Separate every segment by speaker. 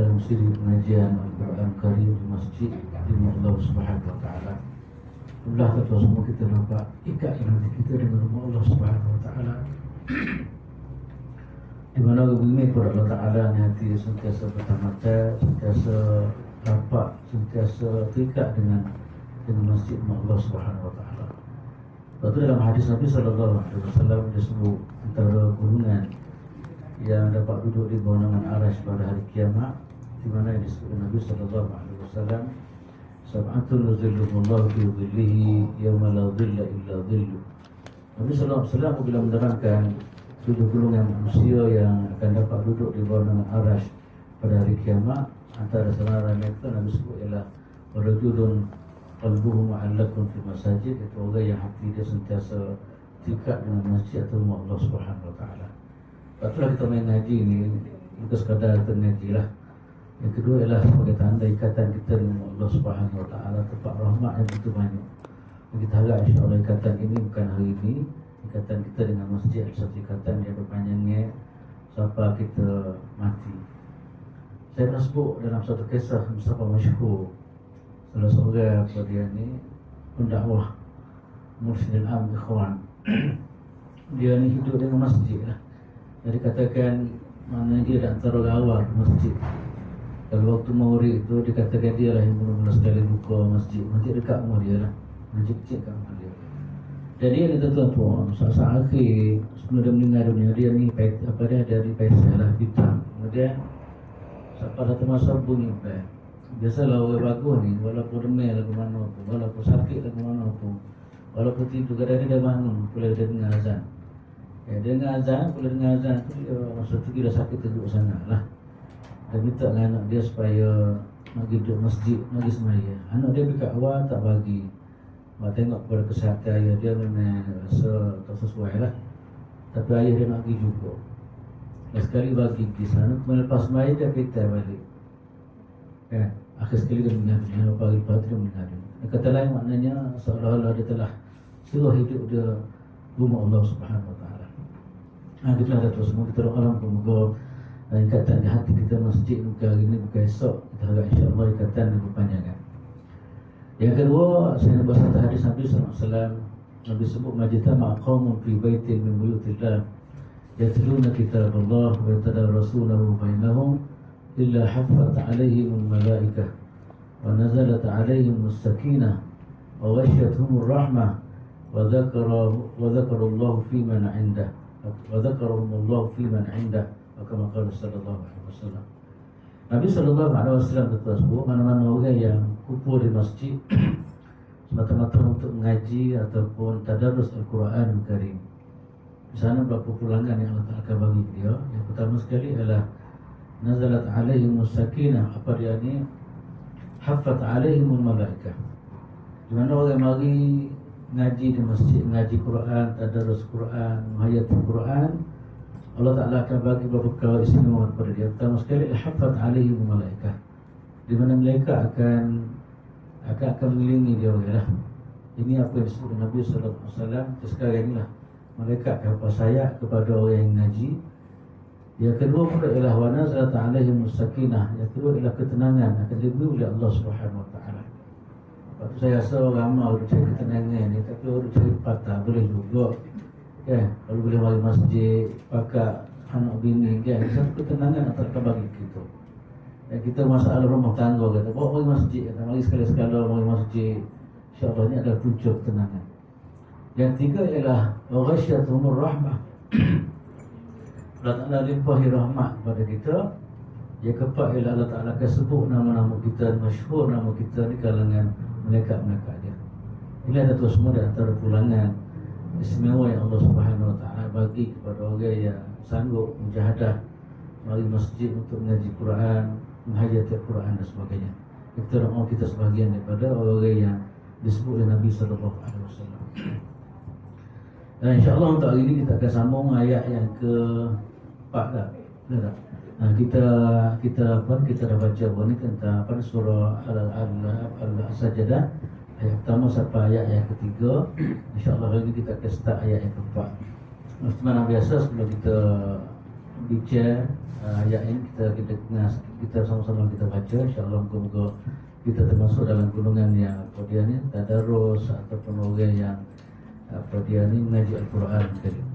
Speaker 1: dalam siri pengajian Al-Quran Karim di masjid di Allah Subhanahu Wa Taala. Alhamdulillah kita semua kita nampak ikat hati kita dengan rumah Allah Subhanahu Wa Taala. Di mana bumi kepada Allah Taala ni hati sentiasa bertamata, sentiasa rapat, sentiasa terikat dengan masjid Allah Subhanahu Wa Taala. Lepas tu dalam hadis Nabi Sallallahu Alaihi Wasallam dia sebut antara golongan yang dapat duduk di bawah naungan arasy pada hari kiamat, di mana yang disebut Nabi Sallallahu Alaihi Wasallam, sab'atun yuzilluhumullahu fi dhillihi yawma la dhilla illa dhilluh. Nabi Sallallahu Alaihi Wasallam bila menerangkan 7 golongan manusia yang akan dapat duduk di bawah naungan arasy pada hari kiamat, antara senarai mereka Nabi sebut ialah rajulun qalbuhu mu'allaqun fi masajid, itu orang yang hati dia sentiasa terikat dengan masjid atau rumah Allah Subhanahu Wa Taala. Lepas itulah kita main ngaji ni, bukan sekadar kita ngaji lah. Yang kedua ialah sebagai tanda ikatan kita dengan Allah Subhanahu Wa Taala, tempat rahmat yang begitu banyak. Kita harap insya-Allah ikatan ini bukan hari ini, ikatan kita dengan masjid adalah satu ikatan yang berpanjangnya sampai kita mati. Saya pernah sebut dalam satu kisah Mustafa masyhur, salah seorang apa dia ni pendakwah Mursyidul Am Ikhwan. Dia ni hidup dengan masjid lah. Jadi katakan mana dia dah antara orang awal masjid. Kalau waktu Maulid itu dikatakan dia lah yang mula-mula sekali buka masjid. Masjid dekat rumah dia lah, masjid kecil kat rumah dia. Dan dia ni tuan-tuan, saat-saat akhir sebelum dia meninggal dunia, dia ni apa dia dari Faisal lah, bintang. Kemudian sampai satu masa bunyi bel. Biasalah orang bagus ni, walaupun remeh lagu mana pun, walaupun sakit lagu mana pun, walaupun tidur kadang-kadang dia bangun boleh dia dengar azan. Dia dengar azan, boleh dengar azan tu dia masa tu dia sakit teruk sangat lah. Dia minta dengan anak dia supaya pergi duduk masjid, pergi semaya. Anak dia dekat awal tak bagi. Mak tengok pada kesihatan ayah dia memang rasa tak sesuai lah. Tapi ayah dia nak pergi juga. Dan sekali bagi pergi sana, kemudian lepas semaya dia kita balik. Kan? Akhir sekali dia meninggal dunia, lepas dia meninggal dunia. Dia kata lain maknanya seolah-olah dia telah suruh hidup dia rumah Allah Subhanahu Wa Taala. Kita ada terus semua kita doa semoga ikatan di hati kita masjid bukan hari ini bukan esok, kita harap insya-Allah ikatan yang berpanjangan. Yang kedua, saya nak bahas hadis Nabi sallallahu alaihi wasallam. Nabi sebut majtama qaumun fi baitin min buyutillah yatluna kitaballah wa yatadarrasunahu bainahum illa haffat alaihimul malaikah wa nazalat alaihimus sakinah wa ghashiyatuhumur rahmah wa dzakarallahu fi man 'indah wa dzakarahumullahu fi man 'indah, kama qala sallallahu alaihi wasallam. Nabi sallallahu alaihi wasallam tersebut mana-mana orang yang kumpul di masjid semata-mata untuk mengaji ataupun tadarus Al-Quran Al-Karim. Di sana berapa pulangan yang Allah Ta'ala akan bagi dia. Yang pertama sekali adalah nazalat alaihimus sakinah, apa dia ni? Haffat alaihimul malaikah. Di mana orang mari ngaji di masjid, ngaji Quran, tadarus Quran, menghayati Quran, Allah Ta'ala akan bagi beberapa perkara istimewa kepada dia. Pertama sekali haffat alaihimul malaikah, di mana malaikat akan mengelilingi dia lah. Ini apa yang disebut Nabi sallallahu alaihi wasallam sekarang inilah. Malaikat akan sayat kepada orang yang ngaji. Yang kedua pula ialah wa nazalat alaihimus sakinah. Yang kedua ialah ketenangan akan diberi oleh Allah Subhanahu Wa Taala. Lepas tu saya rasa orang ramai orang cari ketenangan ni, tapi orang cari patah boleh juga. Kan? Kalau boleh mari masjid, pakat anak bini kan, satu ketenangan akan bagi kita. Kita masalah rumah tangga kata, bawa mari masjid, kata mari sekali-sekala mari masjid. InsyaAllah ni adalah punca ketenangan. Yang tiga ialah ghashiyatuhumur rahmah. Allah Ta'ala limpahi rahmat kepada kita. Yang keempat ialah Allah Ta'ala akan sebut nama-nama kita, masyhur nama kita di kalangan malaikat-malaikat dia. Ini adalah semua di antara pulangan istimewa yang Allah Subhanahu Wa Taala bagi kepada orang yang sanggup mujahadah mari masjid untuk mengaji Quran, menghayati Quran dan sebagainya. Kita doa kita sebahagian daripada orang yang disebut oleh Nabi sallallahu alaihi wasallam. Dan insya-Allah untuk hari ini kita akan sambung ayat yang ke-4 dah. Benar tak? Kita dah baca ni tentang surah Al-Sajdah ayat pertama sampai ayat yang ketiga. InsyaAllah hari ini kita akan start ayat yang keempat. Macam biasa sebelum kita baca ayat ini kita sama-sama kita baca, insyaallah moga kita termasuk dalam golongan yang dia ni tadarus ataupun orang yang dia ni mengaji Al-Quran Karim.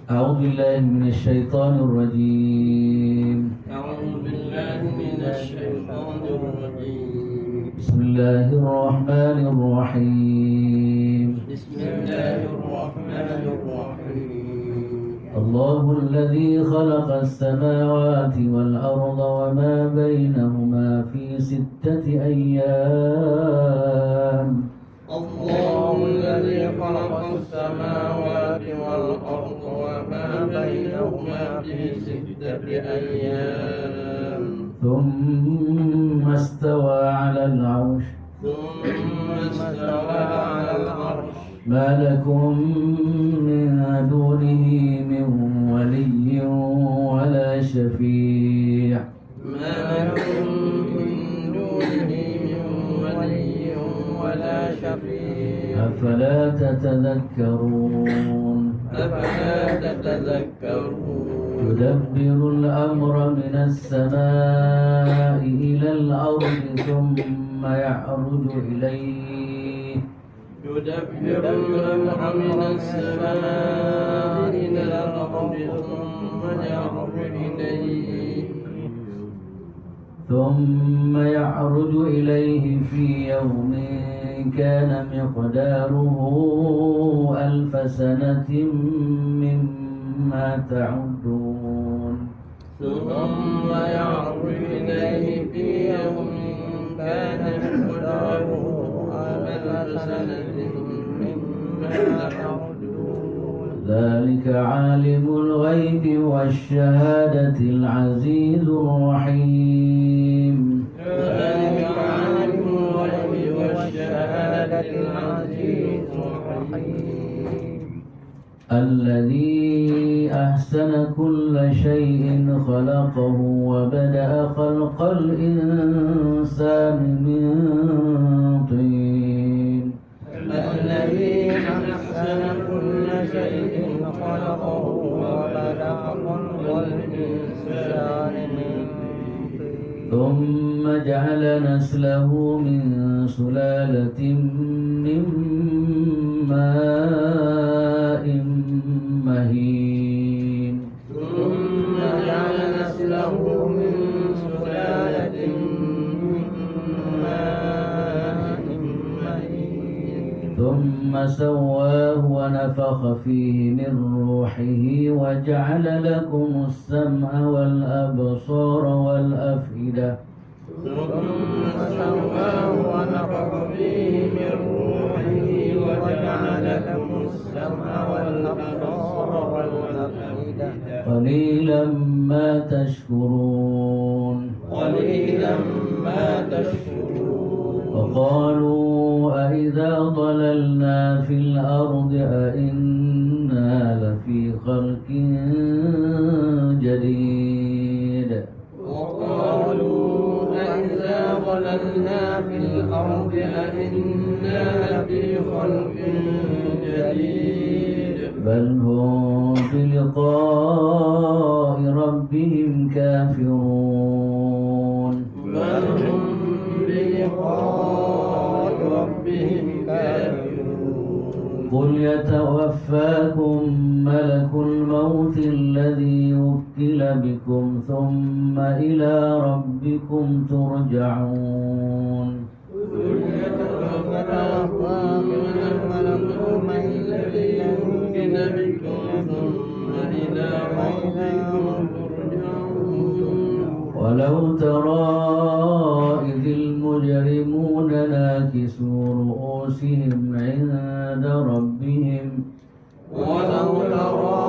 Speaker 1: A'udzu billahi minasyaitonir rajim.
Speaker 2: أعوذ بالله من الشيطان الرجيم.
Speaker 1: بسم الله الرحمن الرحيم.
Speaker 2: بسم الله الرحمن الرحيم.
Speaker 1: الله الذي خلق السماوات والأرض وما بينهما في 6 أيام.
Speaker 2: الله الذي خلق السماوات والأرض وما بينهما في 6 أيام.
Speaker 1: ثم استوى على العرش.
Speaker 2: ثم استوى على العرش.
Speaker 1: ما لكم من دونه من ولي ولا شفيع.
Speaker 2: ما لكم من دونه من ولي ولا شفيع.
Speaker 1: أفلا تتذكرون.
Speaker 2: أفلا تتذكرون.
Speaker 1: يدبر الأمر من السماء إلى الأرض ثم يعرج إليه.
Speaker 2: يدبر الأمر من السماء إلى الأرض
Speaker 1: ثم يعرج إليه في يوم كان مقداره 1000 سنة مما تعدون.
Speaker 2: ثم يعرج إليه في يوم كان مقداره 1000 سنة مما تعدون.
Speaker 1: ذلك عالم الغيب والشهادة العزيز الرحيم.
Speaker 2: ذلك عالم الغيب والشهادة العزيز الرحيم.
Speaker 1: الذي أحسن كل شيء خلقه وبدأ خلق الإنسان من طين.
Speaker 2: الذي أحسن كل شيء خلقه وبدأ خلق الإنسان من طين.
Speaker 1: ثم جعل نسله من سلالة من ماء مهين.
Speaker 2: ثم جعل نسله من سلالة من ماء مهين.
Speaker 1: ثم سواه ونفخ فيه من روحه وجعل لكم السمع والأبصار والأفئدة.
Speaker 2: ثم سواه ونفخ فيه من روحه وجعل لكم السمع والأبصار والأفئدة.
Speaker 1: قليلا ما تشكرون.
Speaker 2: قليلا ما تشكرون.
Speaker 1: وقالوا أإذا ضللنا في الأرض أإنا لفي خلق جديد.
Speaker 2: وقالوا أإذا ضللنا في الأرض أإنا لفي خلق جديد.
Speaker 1: بل هم بلقاء ربهم كافرون.
Speaker 2: بل هم بلقاء ربهم كافرون.
Speaker 1: قل يتوفاكم ملك الموت الذي وكل بكم ثم إلى ربكم ترجعون.
Speaker 2: قل يتوفاكم ملك الموت الذي وكل بكم ثم إلى ربكم ترجعون.
Speaker 1: ولو ترى إذ المجرمون ناكسوا رؤوسهم عند ربهم.
Speaker 2: ولو ترى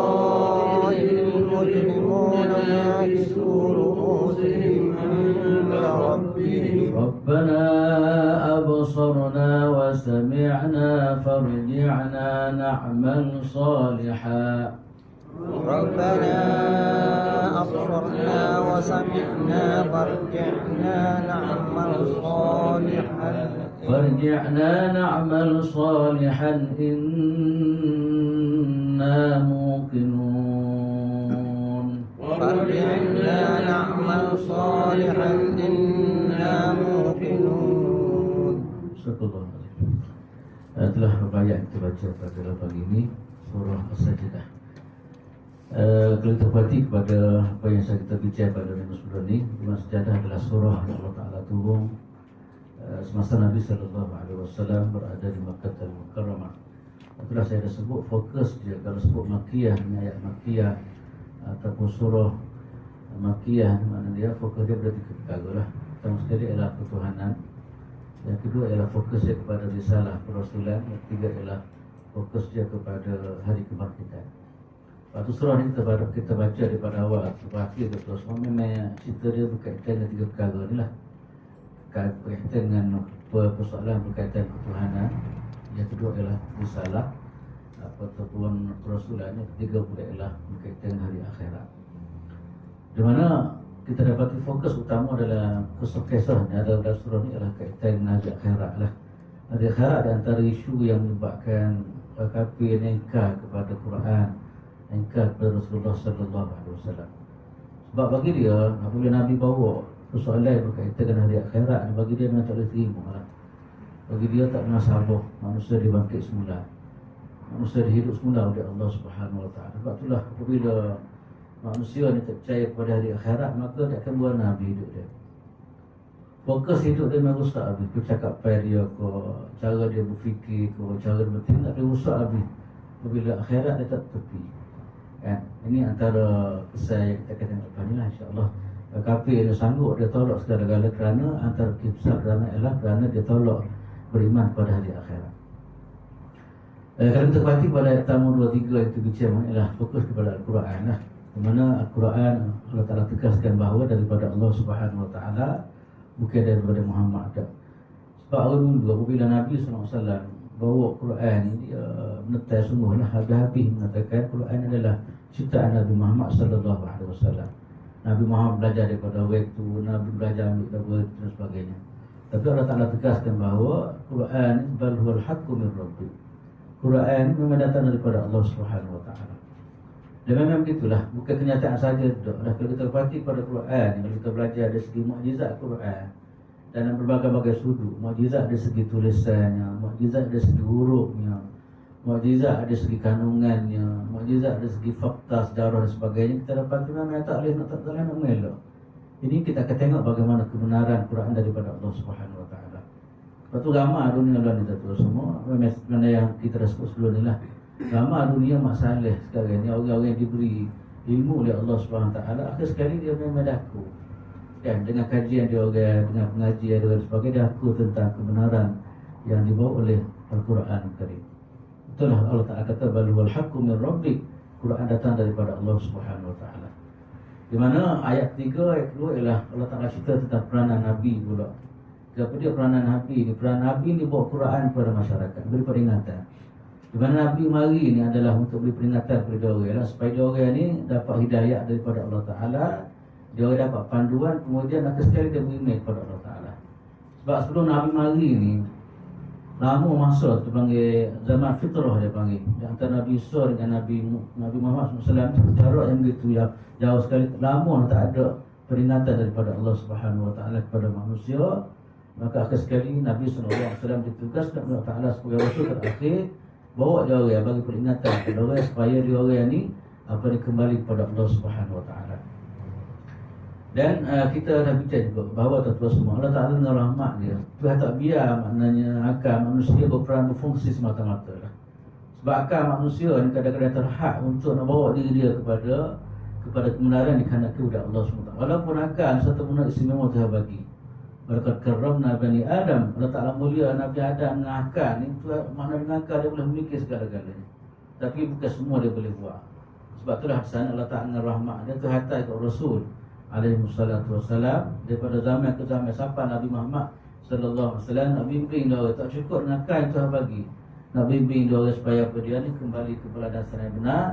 Speaker 2: إذ المجرمون ناكسوا رؤوسهم عند ربهم.
Speaker 1: ربنا أبصرنا وسمعنا فارجعنا نعمل صالحا.
Speaker 2: ربنا أبصرنا وسمعنا
Speaker 1: فارجعنا نعمل صالحا إنا موقنون.
Speaker 2: فارجعنا نعمل صالحا إنا موقنون.
Speaker 1: Telah beberapa ayat kita baca pada pagi ini surah As-Sajdah. Kalau kita perhati kepada apa yang saya kita bincang pada minggu sebelum ini, Surah As-Sajdah adalah surah yang Allah Ta'ala turun semasa Nabi SAW berada di Makkah Al-Mukarramah. Itulah saya dah sebut fokus dia. Kalau sebut Makkiyah, ini ayat Makkiyah ataupun surah Makkiyah, maknanya dia fokus dia berarti perkara lah. Pertama sekali ialah ketuhanan, yang kedua ialah fokus dia kepada risalah perrasulan, yang ketiga ialah fokus dia kepada hari kebangkitan. Lepas tu surah ni kita baca daripada awal sampai akhir ke terus. Memang cerita dia berkaitan dengan tiga perkara ni lah. Berkaitan dengan persoalan berkaitan ketuhanan, yang kedua ialah risalah ataupun perrasulan, yang ketiga pula ialah berkaitan dengan hari akhirat. Di mana kita dapati fokus utama adalah kisah dalam surah ni adalah kaitan dengan hari akhirat lah. Hari akhirat di antara isu yang menyebabkan kafir ingkar kepada Quran, ingkar kepada Rasulullah SAW. Sebab bagi dia, apabila Nabi bawa persoalan berkaitan dengan hari akhirat, bagi dia memang tak boleh terima lah. Bagi dia tak pernah sabar manusia dibangkit semula, manusia dihidup semula oleh Allah Subhanahu Wa Taala. Sebab itulah apabila manusia ni tak percaya kepada hari akhirat, maka dia akan buat Nabi hidup dia. Fokus hidup dia memang rusak habis. Percakapan dia ke, cara dia berfikir ke, cara dia bertindak dia rusak habis. Apabila akhirat dia tak tepi. Kan? Ini antara kisah yang kita akan tengok depan ni lah, insya-Allah. Kafir dia sanggup dia tolak segala-gala kerana antara kisah kerana ialah kerana dia tolak beriman pada hari akhirat. Kalau kita perhati pada ayat tamu 23 itu bicara ialah fokus kepada Al-Quran lah. Di mana Al-Quran Allah Ta'ala tegaskan bahawa daripada Allah Subhanahu Wa Ta'ala, bukan daripada Muhammad dah. Sebab orang dulu apabila Nabi SAW bawa Quran ini, dia menetai sungguhlah habis-habis mengatakan Quran adalah ciptaan Nabi Muhammad SAW. Nabi Muhammad belajar daripada waktu, Nabi belajar ambil daripada dan sebagainya. Tapi Allah Ta'ala tegaskan bahawa Quran bal huwal haqqu min rabbi. Quran memang datang daripada Allah Subhanahu Wa Ta'ala. Dan memang begitulah, bukan kenyataan saja. Kalau kita perhati pada Quran, kalau kita belajar dari segi mukjizat Quran dalam berbagai-bagai sudut, mukjizat dari segi tulisannya, mukjizat dari segi hurufnya, mukjizat dari segi kandungannya, mukjizat dari segi fakta, sejarah dan sebagainya, kita dapat memang tak boleh nak mengelak. Ini kita akan tengok bagaimana kebenaran Quran daripada Allah Subhanahu Wa Taala. Lepas tu ramai dunia lain kita tu semua, memang yang kita dah sebut sebelum ni lah. Ramai dunia masalah sekarang ni, orang-orang yang diberi ilmu oleh Allah Subhanahu Wa Taala, akhir sekali dia memang daku. Dan dengan kajian dia orang, dengan pengajian dia dan sebagainya, dia aku tentang kebenaran yang dibawa oleh Al-Quran Karim. Itulah Allah Ta'ala kata bal huwal haqqu min rabbik. Quran datang daripada Allah Subhanahu Wa Taala. Di mana ayat 3, ayat 2 ialah Allah Ta'ala cerita tentang peranan Nabi pula. Kenapa dia peranan Nabi ni? Peranan Nabi ni bawa Quran kepada masyarakat, beri peringatan. Di mana Nabi mari ni adalah untuk beri peringatan kepada orang lah, supaya dia orang ni dapat hidayah daripada Allah Ta'ala, dia orang dapat panduan, kemudian akhir sekali dia beriman kepada Allah Ta'ala. Sebab sebelum Nabi mari ni, lama masa tu panggil zaman fitrah dia panggil. Di antara Nabi Isa dengan Nabi Muhammad SAW, jarak yang begitu jauh sekali, lama tak ada peringatan daripada Allah Subhanahu Wa Taala kepada manusia. Maka akhir sekali Nabi SAW ditugaskan oleh Allah Ta'ala sebagai Rasul terakhir, bawa dia orang bagi peringatan kepada orang supaya dia orang ni kembali kepada Allah Subhanahu Wa Taala. Dan kita dah bincang juga bahawa tuan-tuan semua, Allah Ta'ala dengan rahmat dia, Tuhan tak biar maknanya akal manusia berperan berfungsi semata-mata lah. Sebab akal manusia ni kadang-kadang terhad untuk nak bawa diri dia kepada kebenaran dikehendaki oleh Allah SWT. Walaupun akal satu benda istimewa Tuhan bagi. Walaqad karramna bani Adam, Allah Ta'ala mulia Nabi Adam dengan akal ni. Makna dengan akal dia boleh memiliki segala-galanya, tapi bukan semua dia boleh buat. Sebab itulah di sana Allah Ta'ala dengan rahmat dia tu hantar ke Rasul alaihi wassalatu wassalam daripada zaman ke zaman sampai Nabi Muhammad sallallahu alaihi wasallam. Nak bimbing dia orang, tak cukup dengan akal yang Tuhan bagi. Nak bimbing dia orang supaya apa dia ni kembali kepada dasar yang benar,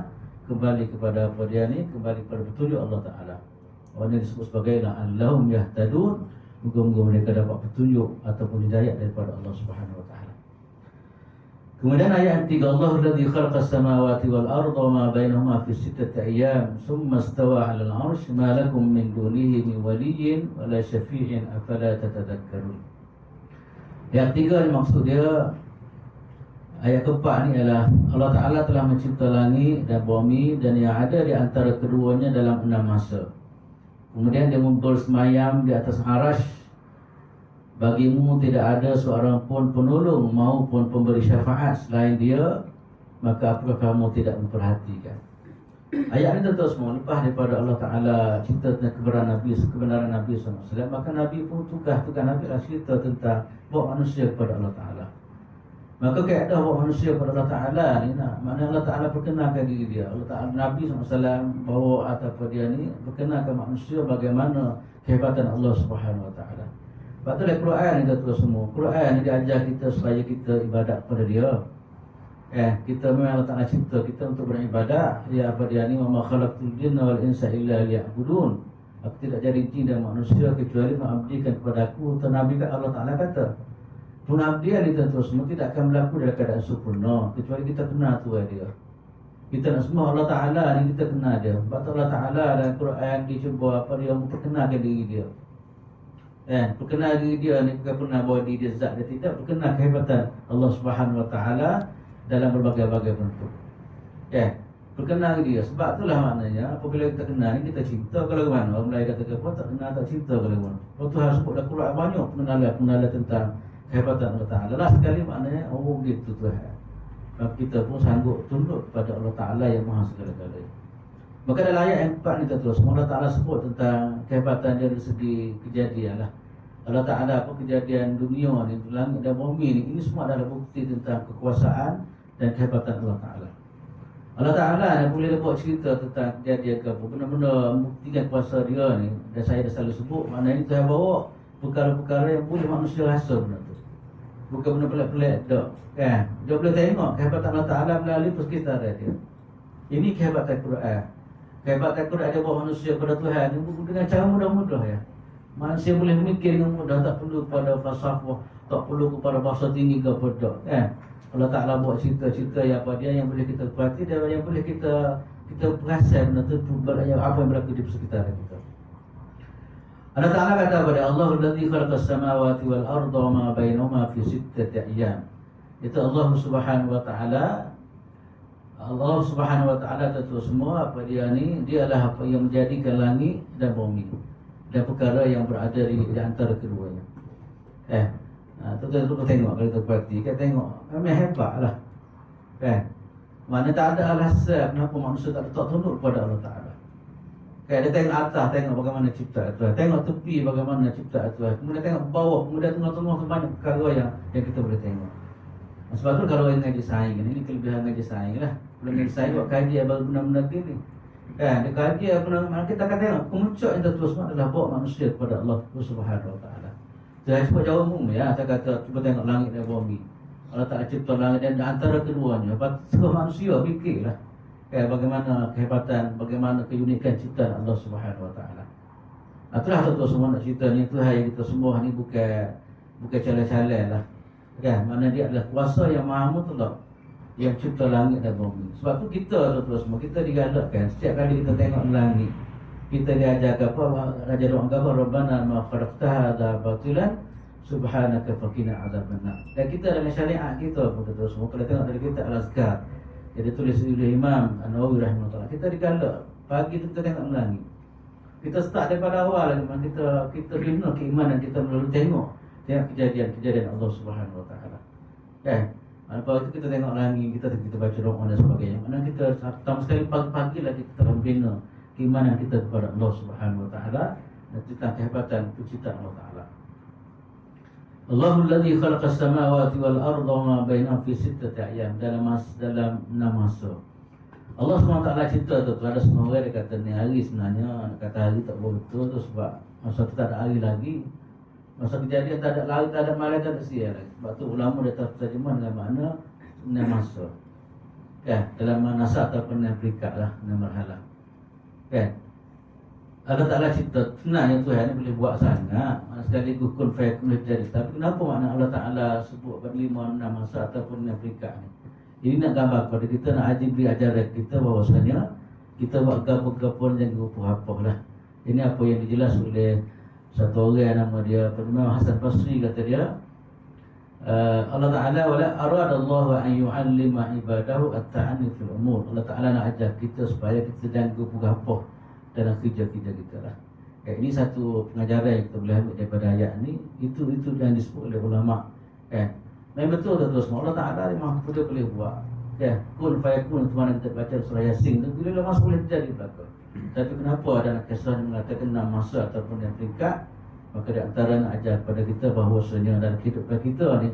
Speaker 1: kembali kepada apa dia ni, kembali kepada petunjuk Allah Ta'ala. Orang yang disebut sebagai la'allahum yahtadun, moga-moga mereka dapat petunjuk ataupun hidayah daripada Allah Subhanahu Wa Ta'ala. Kemudian ayat 3, Allahu alladzi khalaqas samawati wal arda wa ma bainahuma fi sittati ayyam thumma istawa 'alal 'arsy ma lakum min dunihi min waliyyin wa la syafi'in afala tatadhakkarun. Ayat 3 ni maksud dia, ayat keempat ni adalah Allah Ta'ala telah mencipta langit dan bumi dan yang ada di antara keduanya dalam 6 masa. Kemudian dia bersemayam di atas arasy. Bagimu tidak ada seorang pun penolong maupun pemberi syafaat selain dia, maka apakah kamu tidak memperhatikan? Ayat ini tentu semua lepas daripada Allah Ta'ala cerita tentang kebenaran Nabi SAW. Maka Nabi pun tugas Nabi adalah cerita tentang bawa manusia kepada Allah Ta'ala. Maka kaedah bawa manusia kepada Allah Ta'ala ni, maknanya Allah Ta'ala perkenalkan diri dia. Allah Ta'ala, Nabi SAW bawa ataupun dia ni perkenalkan manusia bagaimana kehebatan Allah Subhanahu Wa Ta'ala. Sebab tu dalam Quran ni kita semua, Quran ni dia ajar kita supaya kita ibadat kepada dia. Kita memang Allah Ta'ala cipta kita untuk beribadat. Ya apa dia ni, wa ma khalaqtul jinna wal insa illa liya'budun. Aku tidak jadi jin dan manusia kecuali mengabdikan kepada aku. Nabi kat Allah Ta'ala kata, pengabdian kita tu semua tidak akan berlaku dalam keadaan sempurna kecuali kita kenal Tuhan dia. Kita nak sembah Allah Ta'ala ni, kita kenal dia. Sebab tu Allah Ta'ala dalam Quran dia cuba apa dia memperkenalkan diri dia. Perkenal diri dia ni bukan pernah bawa diri dia zat dia, tidak, perkenal kehebatan Allah Subhanahu Wa Ta'ala dalam berbagai-bagai bentuk. Perkenal diri dia. Sebab itulah maknanya apabila kita kenal ni, kita cinta kalau mana. Orang Melayu kata apa, tak kenal tak cinta kalau mana. Waktu harus sebut dalam Quran banyak pengenalan tentang kehebatan Allah Ta'ala. Lah sekali maknanya gitu Tuhan. Maka kita pun sanggup tunduk kepada Allah Ta'ala yang maha segala-galanya. Maka dalam ayat yang 4 ni terus Allah Ta'ala sebut tentang kehebatan dia dari segi kejadian lah. Allah Ta'ala apa kejadian dunia ni, langit dan bumi ni, ini semua adalah bukti tentang kekuasaan dan kehebatan Allah Ta'ala. Allah Ta'ala yang boleh buat cerita tentang kejadian ke apa, benar-benar membuktikan kuasa dia ni. Dan saya dah selalu sebut, maknanya Tuhan bawa perkara-perkara yang boleh manusia rasa benda tu. Bukan benda pelik-pelik tak. Dia boleh tengok kehebatan Allah Ta'ala melalui persekitaran dia. Ini kehebatan Quran. Kehebatan Quran dia bawa manusia kepada Tuhan dengan cara mudah-mudah ya. Manusia boleh memikir dengan mudah, tak perlu kepada falsafah, tak perlu kepada bahasa tinggi ke apa tak. Allah Ta'ala buat cerita-cerita yang apa dia yang boleh kita perhati dan yang boleh kita perasan benda tu apa yang berlaku di persekitaran kita. Allah Ta'ala kata kepada Allah, alladzi khalaqas samawati wal arda wa ma bainahuma fi sittati ayyam. Itu Allah Subhanahu Wa Ta'ala. Allah Subhanahu Wa Ta'ala tentu semua apa dia ni, dia adalah apa yang menjadikan langit dan bumi dan perkara yang berada di antara keduanya. Kita tengok kalau kita perhati, kita tengok memang hebatlah. Mana tak ada alasan kenapa manusia tak tunduk kepada Allah Ta'ala. Dia tengok atas, tengok bagaimana cipta Tuhan. Tengok tepi bagaimana cipta Tuhan. Kemudian tengok bawah, kemudian tengok-tengok tu banyak perkara yang kita boleh tengok. Sebab tu kalau orang ngaji sains ini kelebihan ngaji sains lah. Kalau ngaji sains buat kajian baru benar-benar gini. Dia kajian benar-benar kita akan tengok kemuncak yang terus adalah bawa manusia kepada Allah Subhanahu Wa Ta'ala. Saya sebut jauh umum ya, saya kata cuba tengok langit dan bumi. Allah Ta'ala cipta langit dan antara keduanya. Sebab manusia fikirlah bagaimana kehebatan, bagaimana keunikan ciptaan Allah Subhanahu Wa Ta'ala. Itulah satu semua nak cerita ni, Tuhan yang kita sembah ni bukan calon-calon lah. Mana dia adalah kuasa yang maha mutlak yang cipta langit dan bumi. Sebab tu kita terus semua kita digalakkan setiap kali kita tengok langit, kita diajar apa Raja doa gambar Rabbana ma khalaqta hadza batilan subhanaka faqina adzabannar. Dan kita dengan syariat kita pun terus semua kalau tengok dari kita al-azkar jadi tulis oleh Imam An-Nawawi rahimahullah, kita digalak pagi tu kita tengok langit. Kita start daripada awal memang kita bina keimanan kita melalui tengok kejadian-kejadian Allah Subhanahu Wa Ta'ala. Lepas itu kita tengok langit, kita baca doa dan sebagainya. Mana kita sama sekali pagi-pagi lagi kita membina keimanan kita kepada Allah Subhanahu Wa Ta'ala dan tentang kehebatan penciptaan Allah Ta'ala. Allahul ladzi khalaqas samawati wal arda wa ma bainahuma fi sittati ayyam, dalam 6 masa. Allah SWT cerita tu ada semua orang dia kata ni hari sebenarnya, kata hari tak betul tu sebab masa tu tak ada hari lagi. Masa kejadian tak ada lari, tak ada malam, tak ada siang lagi. Sebab tu ulama dia terjemah dengan makna 6 masa. Dalam manasa ataupun 6 perikat lah, 6 marhalah. Allah Ta'ala cipta, sebenarnya Tuhan ni boleh buat sangat sekaligus kun fayakun boleh jadi. Tapi kenapa makna Allah Ta'ala sebut 5-6 masa ataupun 6 peringkat ni? Ini nak gambar kepada kita, nak beri ajaran kita bahawasanya kita buat gabung-gabung jangan rupuh apa lah. Ini apa yang dijelas oleh satu orang nama dia Imam Hasan Basri, kata dia Allah Ta'ala wala aradallahu an yu'allima ibadahu at-ta'anni fil umur. Allah Ta'ala nak ajar kita supaya kita jangan rupuh apa dalam kerja-kerja kita lah. Ini satu pengajaran yang kita boleh ambil daripada ayat ni. Itu yang disebut oleh ulama. Memang betul tu semua. Allah Ta'ala memang dia boleh buat. Kun fayakun itu mana kita baca surah Yasin tu, bila lama boleh terjadi belakang. Tapi kenapa ada nak kisah yang mengatakan 6 masa ataupun yang peringkat? Maka di antara nak ajar kepada kita bahawasanya dalam kehidupan kita ni,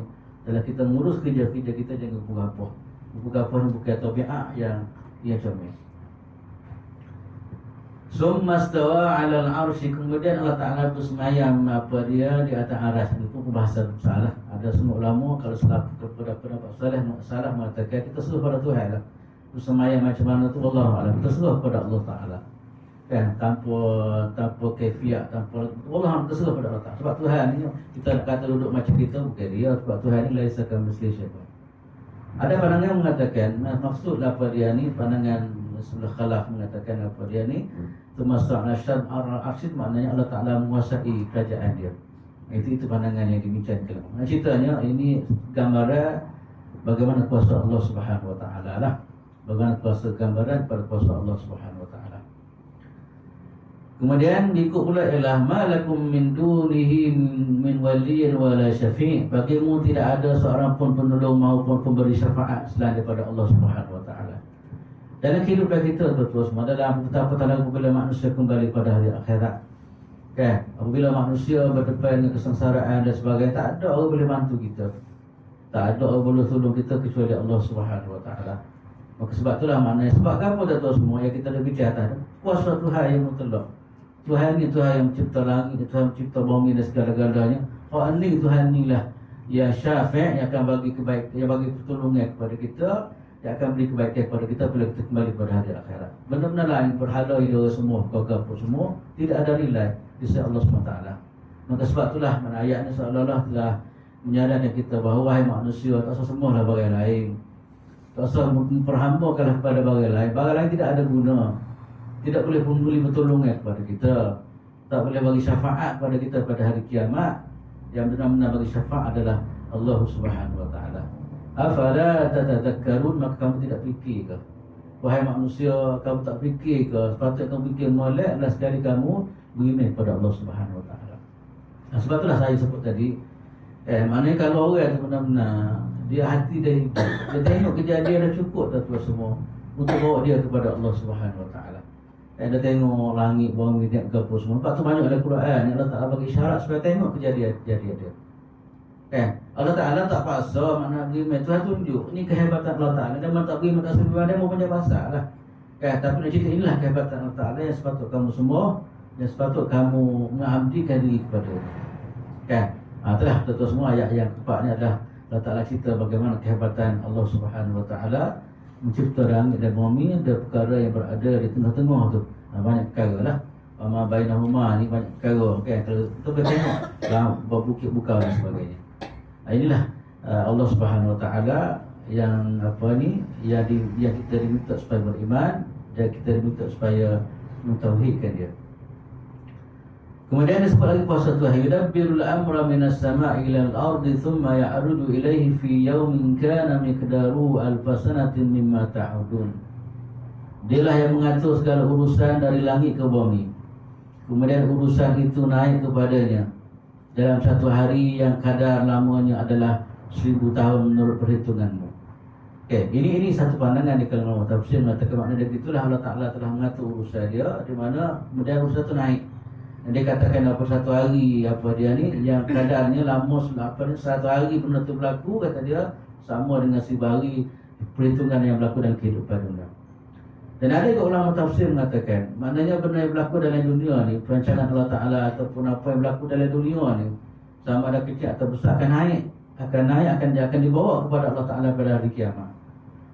Speaker 1: dalam kita mengurus kerja-kerja kita jangan buka-apa. Buka-apa ni bukan tabiat yang comel. Summa stawa 'ala al-'arsy, kemudian Allah Ta'ala bersemayam apa dia di atas aras. Itu bahasa salah. Ada semua ulama kalau salah kepada pendapat salah mengatakan kita seruh pada Tuhan lah. Bersemayam macam mana tu wallahu a'lam. Kita seruh pada Allah Ta'ala. Tanpa kaifiat, tanpa wallahu a'lam, kita seruh pada Allah Ta'ala. Sebab Tuhan ni kita nak kata duduk macam kita bukan dia, sebab Tuhan ni laisa kamitslihi syai'un. Ada pandangan yang mengatakan maksud apa dia ni, pandangan sebelah khalaf mengatakan apa dia ni termasuk nasyad al-arsyid, maknanya Allah Ta'ala menguasai kerajaan dia. Itu pandangan yang dibincangkan. Ceritanya ini gambaran bagaimana kuasa Allah Subhanahu Wa Ta'ala lah. Bagaimana kuasa gambaran pada kuasa Allah Subhanahu Wa Ta'ala. Kemudian ikut pula ialah malakum min dunihi min waliyyin wala syafi'. Bagimu tidak ada seorang pun penolong maupun pemberi syafaat selain daripada Allah Subhanahu Wa Ta'ala. Dalam kehidupan kita terus dalam petang-petang apabila manusia kembali pada hari akhirat, apabila manusia berdepan dengan kesengsaraan dan sebagainya, tak ada orang boleh bantu kita, tak ada orang boleh tolong kita kecuali Allah Subhanahu Wa Ta'ala. Maka sebab itulah maknanya, sebab apa dah semua yang kita lebih atas kuasa Tuhan yang mutlak. Tuhan ni Tuhan yang mencipta langit, Tuhan mencipta bumi dan segala-galanya. Ni Tuhan ni lah yang syafi', yang akan bagi kebaikan, yang bagi pertolongan kepada kita, yang akan beri kebaikan kepada kita bila kita kembali pada hari akhirat. Benar-benar lain berhala idol semua, kau semua tidak ada nilai di sisi Allah SWT. Maka sebab itulah mana ayat ni seolah-olah telah menyadarkan kita bahawa wahai manusia, tak usah sembahlah barang lain, tak usah memperhambakanlah kepada barang lain. Barang lain tidak ada guna, tidak boleh memberi pertolongan kepada kita, tak boleh bagi syafaat kepada kita pada hari kiamat. Yang benar-benar bagi syafaat adalah Allah Subhanahu Wa Ta'ala. Afala tatadhakkarun, maka kamu tidak fikir ke? Wahai manusia, kamu tak fikir ke? Sepatutnya kamu fikir molek adalah sekali kamu beriman kepada Allah Subhanahu Wa Ta'ala. Sebab itulah saya sebut tadi, maknanya kalau orang benar-benar dia hati dia hidup, dia tengok kejadian dah cukup dah tu semua untuk bawa dia kepada Allah Subhanahu Wa Ta'ala. Dia tengok langit, bumi, tengok ke apa semua. Lepas tu banyak dalam Quran yang Allah Ta'ala bagi isyarat supaya tengok kejadian-kejadian dia. Allah Ta'ala tak paksa makna beriman. Tuhan tunjuk ni kehebatan Allah Ta'ala. Dia tak beriman, tak sebab dia mau banyak pasal lah. Tapi nak cerita inilah kehebatan Allah Ta'ala yang sepatut kamu semua, yang sepatut kamu mengabdikan diri kepada dia. Itulah betul semua ayat yang keempat ni adalah Allah Ta'ala cerita bagaimana kehebatan Allah Subhanahu Wa Ta'ala mencipta langit dan bumi, ada perkara yang berada di tengah-tengah tu. Banyak perkara lah. Wama bainahuma ni banyak perkara. Kalau kita boleh tengok bukit bukau dan sebagainya. Inilah Allah Subhanahu Wa Ta'ala yang yang kita diminta supaya beriman, dan kita diminta supaya mentauhidkan dia. Kemudian disebut lagi kuasa Tuhan, yudabbirul amra minas sama'i ila al-ardi thumma ya'rudu ilaihi fi yawmin kana miqdaruhu alfa sanatin mimma ta'udun. Dialah yang mengatur segala urusan dari langit ke bumi, kemudian urusan itu naik kepadanya dalam satu hari yang kadar lamanya adalah 1000 tahun menurut perhitunganmu. Ini satu pandangan di kalangan ulama tafsir mengatakan makna dari itulah Allah Ta'ala telah mengatur urusan dia, di mana kemudian urusan itu naik. Dan dia katakan satu hari yang kadarnya lama 100 hari benda itu berlaku, kata dia sama dengan 1000 hari perhitungan yang berlaku dalam kehidupan dunia. Dan ada juga ulama tafsir mengatakan maknanya benda yang berlaku dalam dunia ni, perancangan Allah Ta'ala ataupun apa yang berlaku dalam dunia ni, sama ada kecil atau besar, akan dibawa kepada Allah Ta'ala pada hari kiamat.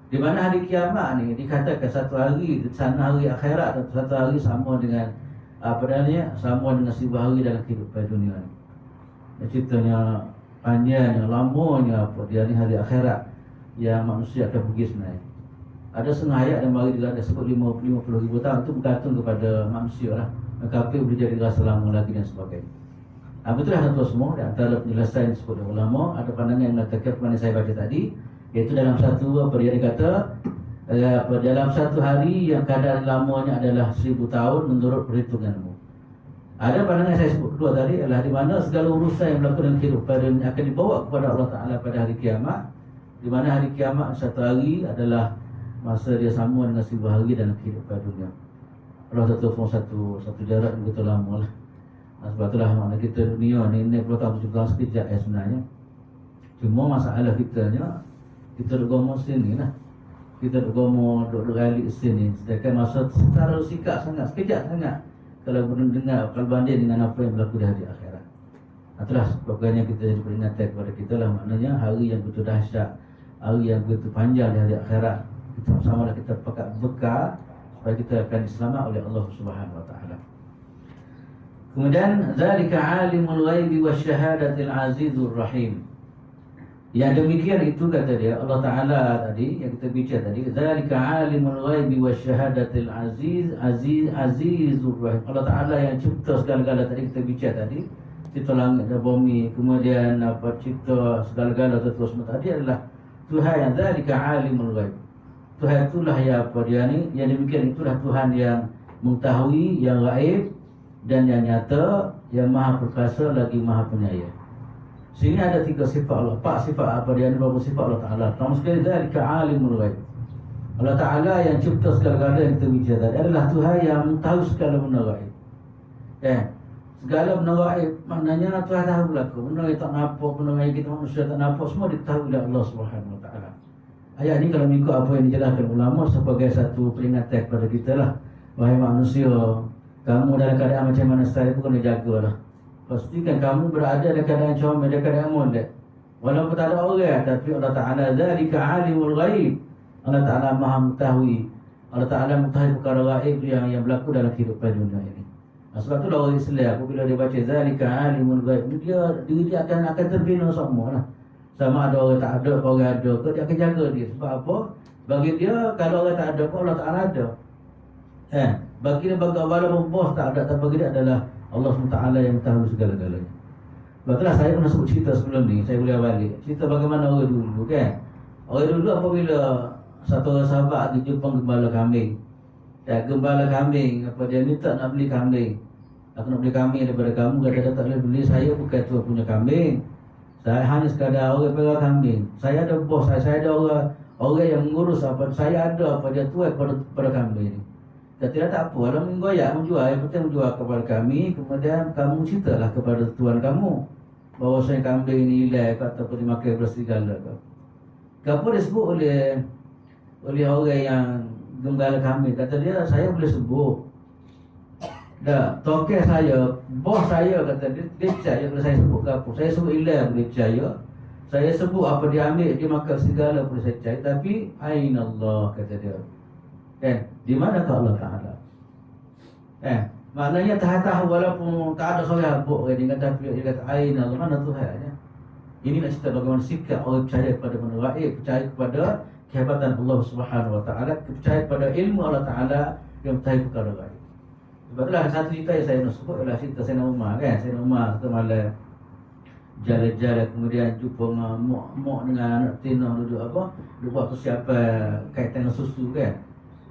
Speaker 1: Di mana hari kiamat ni dikatakan satu hari di sana hari akhirat, dan satu hari sama dengan apa namanya, sama dengan 1000 hari dalam kehidupan dunia ni. Ceritanya panjangnya, lamanya apa dia ni hari akhirat yang manusia akan pergi sebenarnya. Ada setengah ayat yang mari dia ada sebut 50,000 tahun, itu bergantung kepada manusia lah. Kafir boleh jadi rasa lama lagi dan sebagainya. Betul lah tuan semua. Di antara penjelasan yang disebut oleh ulama, ada pandangan yang mengatakan mana saya baca tadi, iaitu dalam satu apa dia kata, dalam satu hari yang kadar lamanya adalah 1000 tahun menurut perhitunganmu. Ada pandangan saya sebut kedua tadi adalah di mana segala urusan yang berlaku dalam kehidupan akan dibawa kepada Allah Ta'ala pada hari kiamat, di mana hari kiamat satu hari adalah masa dia sama dengan 1000 hari dalam kehidupan dunia. Allah Ta'ala satu jarak yang begitu lama lah. Sebab itulah makna kita dunia ni 60 tahun 70 tahun sekejap sebenarnya. Cuma masalah kitanya, kita duduk gomo sini lah. Kita duduk gomo, duduk alik sini. Sedangkan masa secara sikap sangat, sekejap sangat. Kalau banding dengan apa yang berlaku di hari akhirat. Itulah sebabnya kita jadi peringatan kepada kita lah. Maknanya hari yang begitu dahsyat, hari yang begitu panjang di hari akhirat. Kita sama-sama kita pakai bekal supaya kita akan diselamat oleh Allah Subhanahu Wa Taala. Kemudian zalika alimul ghaibi wasyahadatil azizur rahim. Yang demikian itu kata dia Allah Taala tadi yang kita bicara tadi, zalika alimul ghaibi wasyahadatil azizur rahim. Allah Taala yang cipta segala-gala tadi kita bicara tadi, cipta langit dan bumi, kemudian apa cipta segala-gala terus tadi adalah Tuhan yang zalika alimul ghaib. Tuhan itulah yang apa dia ni, yang demikian itulah Tuhan yang mengetahui yang gaib dan yang nyata, yang maha perkasa lagi maha penyayang. Sini ada 3 sifat Allah, 4 sifat apa dia ni, berapa sifat Allah Ta'ala. Pertama sekali zalika alimul ghaib. Allah Ta'ala yang cipta segala-gala yang kita bicara tadi adalah Tuhan yang tahu segala benda gaib. Segala benda gaib maknanya Tuhan tahu berlaku. Benda yang tak nampak, benda yang kita manusia tak nampak, semua diketahui oleh Allah Subhanahu Wa Ta'ala. Ayat ni kalau mengikut apa yang dijelaskan ulama sebagai satu peringatan kepada kita lah. Wahai manusia, kamu dalam keadaan macam mana sekarang pun kena jagalah. Pastikan kamu berada dalam keadaan comel, dalam keadaan molek. Walaupun tak ada orang, tapi Allah Ta'ala zalika alimul ghaib. Allah Ta'ala maha mengetahui. Allah Ta'ala mengetahui perkara ghaib yang berlaku dalam kehidupan dunia ini. Sebab itulah orang Islam apabila dia baca zalika alimul ghaib, dia akan terbina semua lah. Sama ada orang tak ada, orang ada ke, dia akan jaga dia. Sebab apa? Bagi dia, kalau orang tak ada pun Allah Ta'ala ada. Bagi dia, walaupun bos tak ada, tapi bagi dia adalah Allah SWT yang tahu segala-galanya. Sebab itulah saya pernah sebut cerita sebelum ni, saya boleh balik. Cerita bagaimana orang dulu kan. Orang dulu apabila satu orang sahabat dia jumpa gembala kambing. Gembala kambing, apa dia minta nak beli kambing. Aku nak beli kambing daripada kamu, kata tak boleh beli, saya bukan tu punya kambing. Saya hanya sekadar orang pegang kambing. Saya ada bos, saya ada orang yang mengurus apa, saya ada apa dia tuai pada kambing ni. Kata tak apa, kalau menggoyak menjual, yang penting menjual kepada kami, kemudian kamu ceritalah kepada tuan kamu bahawa saya kambing ni hilang ataupun dimakan berserigala ke. Apa disebut oleh orang yang gembala kambing, kata dia, saya boleh sebut. Dah, tokeh saya, bos saya kata dia percaya kalau saya sebut ke apa. Saya sebut hilang boleh percaya. Saya sebut apa dia ambil, dia makan segala boleh saya percaya. Tapi aina Allah kata dia. Di manakah Allah Ta'ala? Maknanya tahu walaupun tak ada seorang habuk dia kata aina Allah, mana Tuhan ya? Ini nak cerita bagaimana sikap orang percaya kepada benda gaib, percaya kepada kehebatan Allah Subhanahu Wa Ta'ala, percaya kepada ilmu Allah Ta'ala yang percaya perkara gaib. Sebab itulah satu cerita yang saya nak sebut adalah cerita Sayyidina Umar kan. Sayyidina Umar satu malam jalan-jalan, kemudian jumpa mak dengan anak tina duduk buat persiapan kaitan dengan susu kan.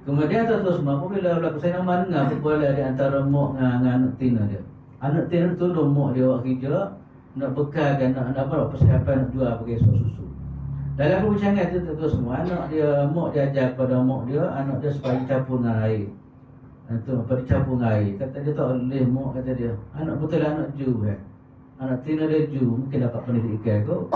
Speaker 1: Kemudian terus apabila berlaku Sayyidina Umar dengar perbualan di antara mak dengan anak tina dia. Anak tina tolong mak dia buat kerja, nak bekalkan, nak persiapan nak jual pakai susu. Dalam perbincangan itu terus semua mak dia ajar kepada mak dia, anak dia supaya campur dengan air. Itu apa dicampur dengan air. Kata dia tak boleh mak, kata dia. Anak betul anak Ju kan. Anak tina dia Ju, mungkin dapat pendidikan kot.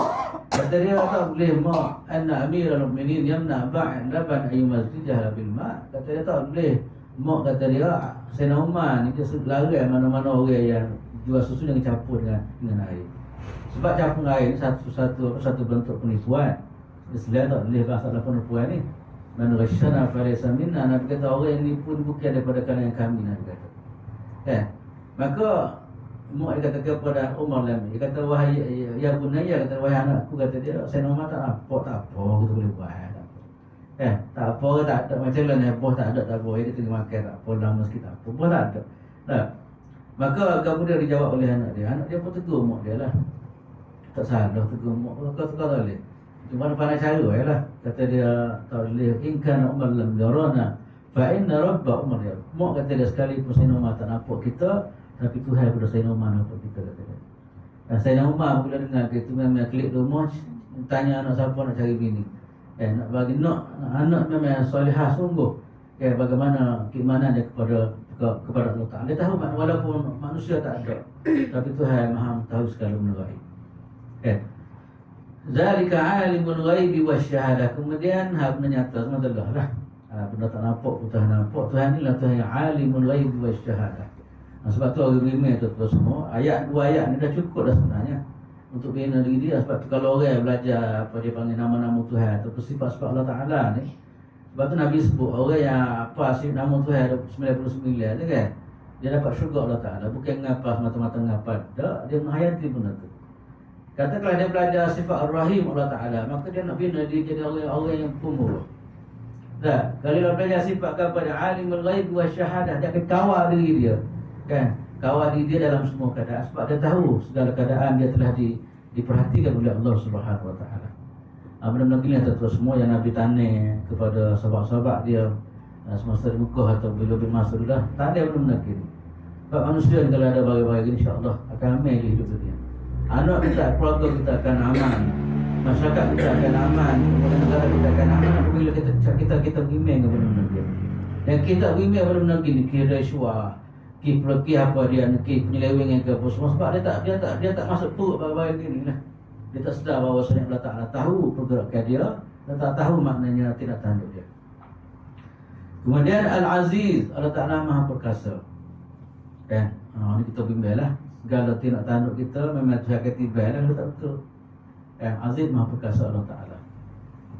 Speaker 1: Kata dia tak boleh mak, anak Amirul Mukminin yamna ba'an laban ayyumazijah bil ma'. Kata dia tak boleh mak, kata dia Sayyidina Umar ni dia larang mana-mana orang yang jual susu yang campur dengan air. Sebab campur air ni satu bentuk penipuan. Islam tak boleh bahasa dalam penipuan ni. Man ghasyana falaysa minna. Nabi kata orang yang nipu bukan daripada kalangan kami, Nabi kata. Maka mak dia kata kepada Umar Lami, dia kata wahai ya bunayya, kata wahai anakku, kata dia Sayyidina Umar tak apa kita boleh buat. Tak apa, tak ada macam mana heboh, tak ada dia kata makan tak apa, lama sikit tak apa, tak ada. Maka kemudian dijawab oleh anak dia pun tegur mak dia lah. Tak salah tegur mak, kau tak boleh. Cuma pandai cara lah. Kata dia tak boleh, in kana Umar lam yarana fa inna rabba Umar ya. Mak kata dia sekalipun Sayyidina Umar tak nampak kita, tapi Tuhan pada Sayyidina Umar nampak kita, kata dia. Dan Sayyidina Umar bila dengar gitu memang klik rumah, tanya anak siapa nak cari bini. Nak bagi anak memang solehah sungguh. Bagaimana keimanan dia kepada Allah Ta'ala. Dia tahu walaupun manusia tak ada, tapi Tuhan Maha tahu segala benda gaib. Zalika alimul ghaibi wasyahadah. Kemudian benda nyata sebenarnya lah. Benda tak nampak, Tuhan nampak. Tuhan inilah Tuhan yang alimul ghaibi wasyahadah. Sebab tu orang beriman tu semua dua ayat ni dah cukup dah sebenarnya untuk bina diri dia. Sebab tu kalau orang belajar apa dia panggil nama-nama Tuhan atau sifat-sifat Allah Ta'ala ni, sebab tu Nabi sebut orang yang apa nama Tuhan 99 ni kan, dia dapat syurga Allah Ta'ala. Bukan ngapa semata-mata ngapa, tak, dia menghayati benda tu. Katakanlah dia belajar sifat Ar-Rahim Allah Ta'ala, maka dia nak bina dia jadi orang yang pemurah. Kalau dia belajar sifat kepada alimul ghaib wa syahadah, dia akan kawal diri dia, kan? Kawal diri dia dalam semua keadaan, sebab dia tahu segala keadaan dia telah diperhatikan oleh Allah Subhanahu Wa Ta'ala. Benda-benda ini tuan semua yang Nabi tanya kepada sahabat-sahabat dia semasa di Mekah atau bila masuk dah, tak ada benda-benda ini. Sebab manusia ni kalau ada bagi-bagi, insya-Allah akan aman di hidup dunia. Anak kita, keluarga kita akan aman, masyarakat kita akan aman, negara kita akan aman apabila kita beriman kepada benda dia. Dan kita beriman kepada benda ini, kira syuah, apa dia nak penyelewengan ke apa semua, sebab dia tak masuk perut bagi ini lah. Dia tak sedar bahawa Allah Ta'ala tahu pergerakan dia, dan tak tahu maknanya tidak tanduk dia. Kemudian Al-Aziz, Allah Ta'ala Maha Perkasa. Ini kita bimbang lah. Segala tidak tanduk kita memang Tuhan kata tiba lah, tak betul. Aziz Maha Perkasa Allah Ta'ala.